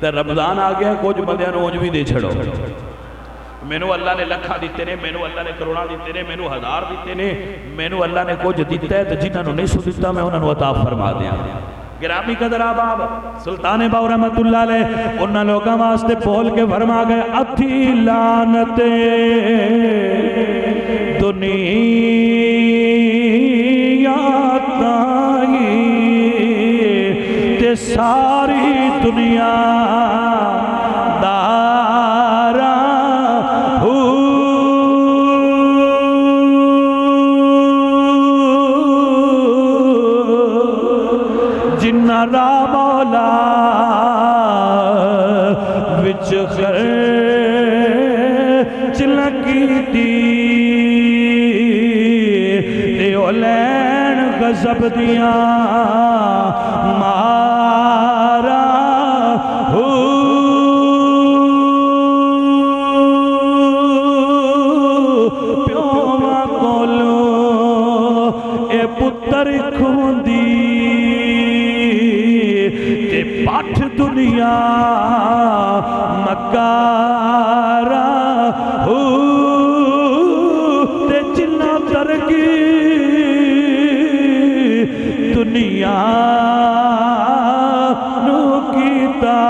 تے رمضان آ گیا کچھ بندیاں نوں بھی دے چھڑو. مینوں اللہ نے لکھاں دیتے نے مینوں اللہ نے کروڑاں دیتے نے مینوں ہزار دیتے نے مینوں اللہ نے کچھ دیتا ہے تے جنہاں نوں نہیں سو دیتا میں انہاں نوں عطا فرما دیاں. گرامی قدر احباب سلطان باؤ رحمت اللہ علیہ انہاں لوکاں واسطے بول کے فرما گئے اتھی لعنتیں دنیا تے ساری دنیا دارا جنہ را مولا وچ خرچ لکی دی تے او لین غضب دیاں مارا پیوما کولو اے پتر کھوندی تے پٹھ دنیا مکارا تے جنہ ترکی دنیا نو کیتا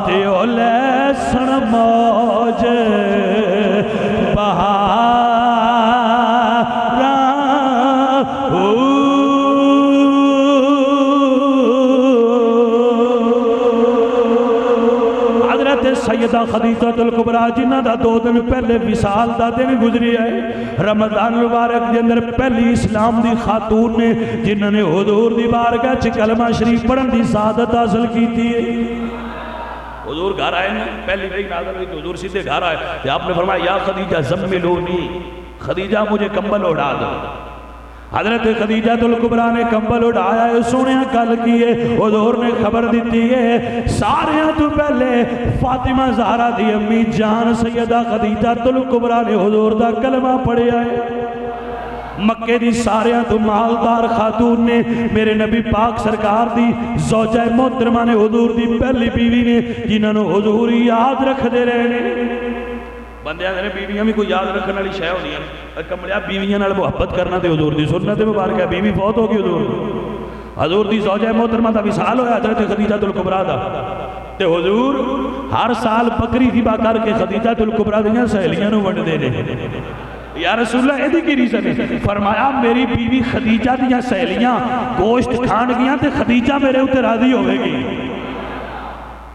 تے او لیسن موج بہارا حضرت سیدہ خدیجہ الکبریٰ جنہ دا 2 دن پہلے وصال دا دن گزری ہے رمضان مبارک کے اندر پہلی اسلام دی خاتون نے جنہوں نے حضور دی بارگاہ چ کلمہ شریف پڑھن دی سعادت حاصل کی تھی. حضور گھر آئے نا پہلی وہی نازل ہوئی کہ حضور سیدھے گھر آئے کہ آپ نے فرمایا یا خدیجہ زملونی خدیجہ مجھے کمبل اڑا دو. حضرت خدیجہ الکبریٰ نے کمبل اڑایا ہے، سونے گل کی ہے، حضور نے خبر دیتی ہے سارے تو پہلے فاطمہ زہرا دی امی جان سیدہ خدیجہ الکبریٰ نے حضور دا کلمہ پڑھیا ہے۔ مکے دی سارے تو مالدار خاتون نے میرے نبی پاک سرکار دی زوجہ محترمہ نے حضور دی پہلی بیوی نے جنہوں نے حضور یاد رکھ دے رہے بندے آدھے بیویاں بھی کوئی یاد رکھنے والی شے ہونی ہے، کمڑیا بیویاں نال محبت کرنا تے حضور دی سنت مبارک ہے۔ بیوی فوت ہو گئی حضور دی زوجہ محترمہ دا وصال ہویا حضرت خدیجہ الکبریٰ دا، تے حضور ہر سال بکری ذبح کر کے خدیجہ الکبریٰ دیاں سہیلیاں نوں ونڈدے نے۔ یا رسول اللہ ایدی کی ریزن ہے؟ فرمایا میری بیوی خدیجہ دیاں سہیلیاں گوشت کھان گیاں تے خدیجہ میرے اوتے راضی ہوے گی۔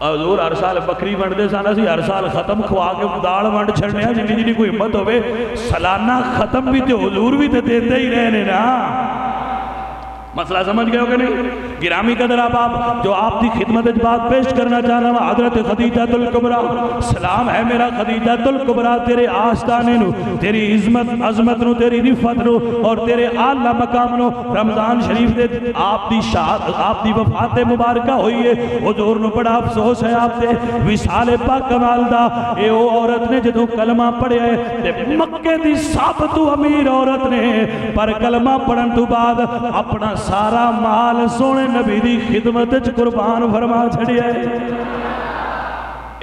حضور ہر سال بکری ونڈ دے سانا سی، ہر سال ختم کھوا کے دال ونڈ چھڑنے ہیں، جنہی جنہی کوئی ہمت ہوئے سالانہ ختم بھی تے حضور بھی تے دیتے ہی رہنے نا۔ مسئلہ سمجھ گئے ہو کہ نہیں؟ گرامی قدر آپ جو آپ دی خدمت بات پیش کرنا چاہنا ہوں حضرت خدیجہ الکبریٰ، سلام ہے میرا خدیجہ الکبریٰ تیرے آستانے نو، تیری عظمت نو، تیری رفت نو اور تیرے اعلیٰ مقام نو۔ رمضان شریف دے آپ دی وفات مبارکہ ہوئی ہے، حضور نو بڑا افسوس ہے آپ دے وصال پاک کمال دا۔ اے او عورت نے جدوں کلمہ پڑھیا ہے تے مکے دی سب تو امیر عورت نے پر کلمہ پڑھن تو بعد اپنا سارا مال سونے نبی دی خدمت قربان فرما چھڑیا ہے۔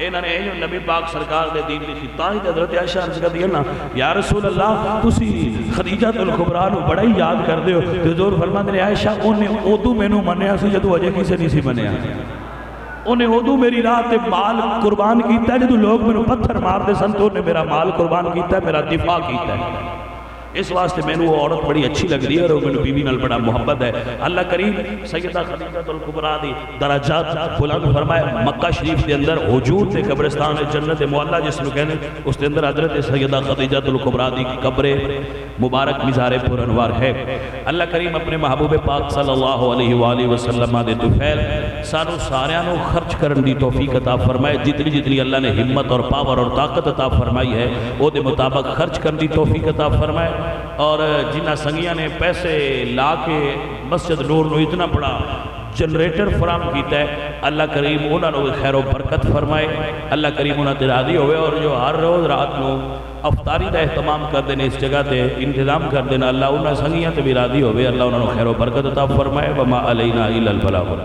انہوں نے نبی پاک سرکار دے دین دی خطائی حضرت عائشہ عرض کر دیا نا یا رسول اللہ تسی خدیجہ الکبریٰ نو بڑا ہی یاد کر دے ہو۔ حضور فرماتے ہیں عائشہ انہیں ادو مینوں منیا سی جدو اجے کسی نہیں سی منیا، انہیں ادو میری راہ تے مال قربان کیتا ہے جدو لوگ مینوں پتھر مار دے سن تو انہیں میرا مال قربان کیتا ہے، میرا دفاع کیتا ہے۔ اس واسطے میں نے وہ عورت بڑی اچھی لگ رہی ہے اور میں نے بیوی نال بڑا محبت ہے۔ اللہ کریم سیدہ خدیجہ الکبریٰ دی درجات بلند فرمائے۔ مکہ شریف دے اندر حجور تے قبرستان جنت معلیٰ جس کو کہنے اس دے اندر حضرت سیدہ خدیجہ الکبریٰ دی قبر مبارک مزار پر انوار ہے۔ اللہ کریم اپنے محبوب پاک صلی اللہ علیہ وآلہ وسلم دے طفیل سانو ساریاں نو خرچ کرن دی توفیق عطا فرمائے۔ جتنی جتنی اللہ نے ہمت اور پاور اور طاقت عطا فرمائی ہے وہ دے مطابق خرچ کرن دی توفیق عطا فرمائے۔ اور جنہ سنگیاں نے پیسے لا کے مسجد نور نو اتنا بڑا جنریٹر فراہم کیتا ہے اللہ کریم انہوں نے خیر و برکت فرمائے۔ اللہ کریم انہوں نے راضی ہوئے اور جو ہر روز رات نو افطاری دا اہتمام کر دینے اس جگہ تے انتظام کر دینا اللہ انہوں نے سنگیاں تے بھی راضی ہوئے۔ اللہ انہوں نے خیر و برکت عطا فرمائے۔ وما علینا الا البلاغ۔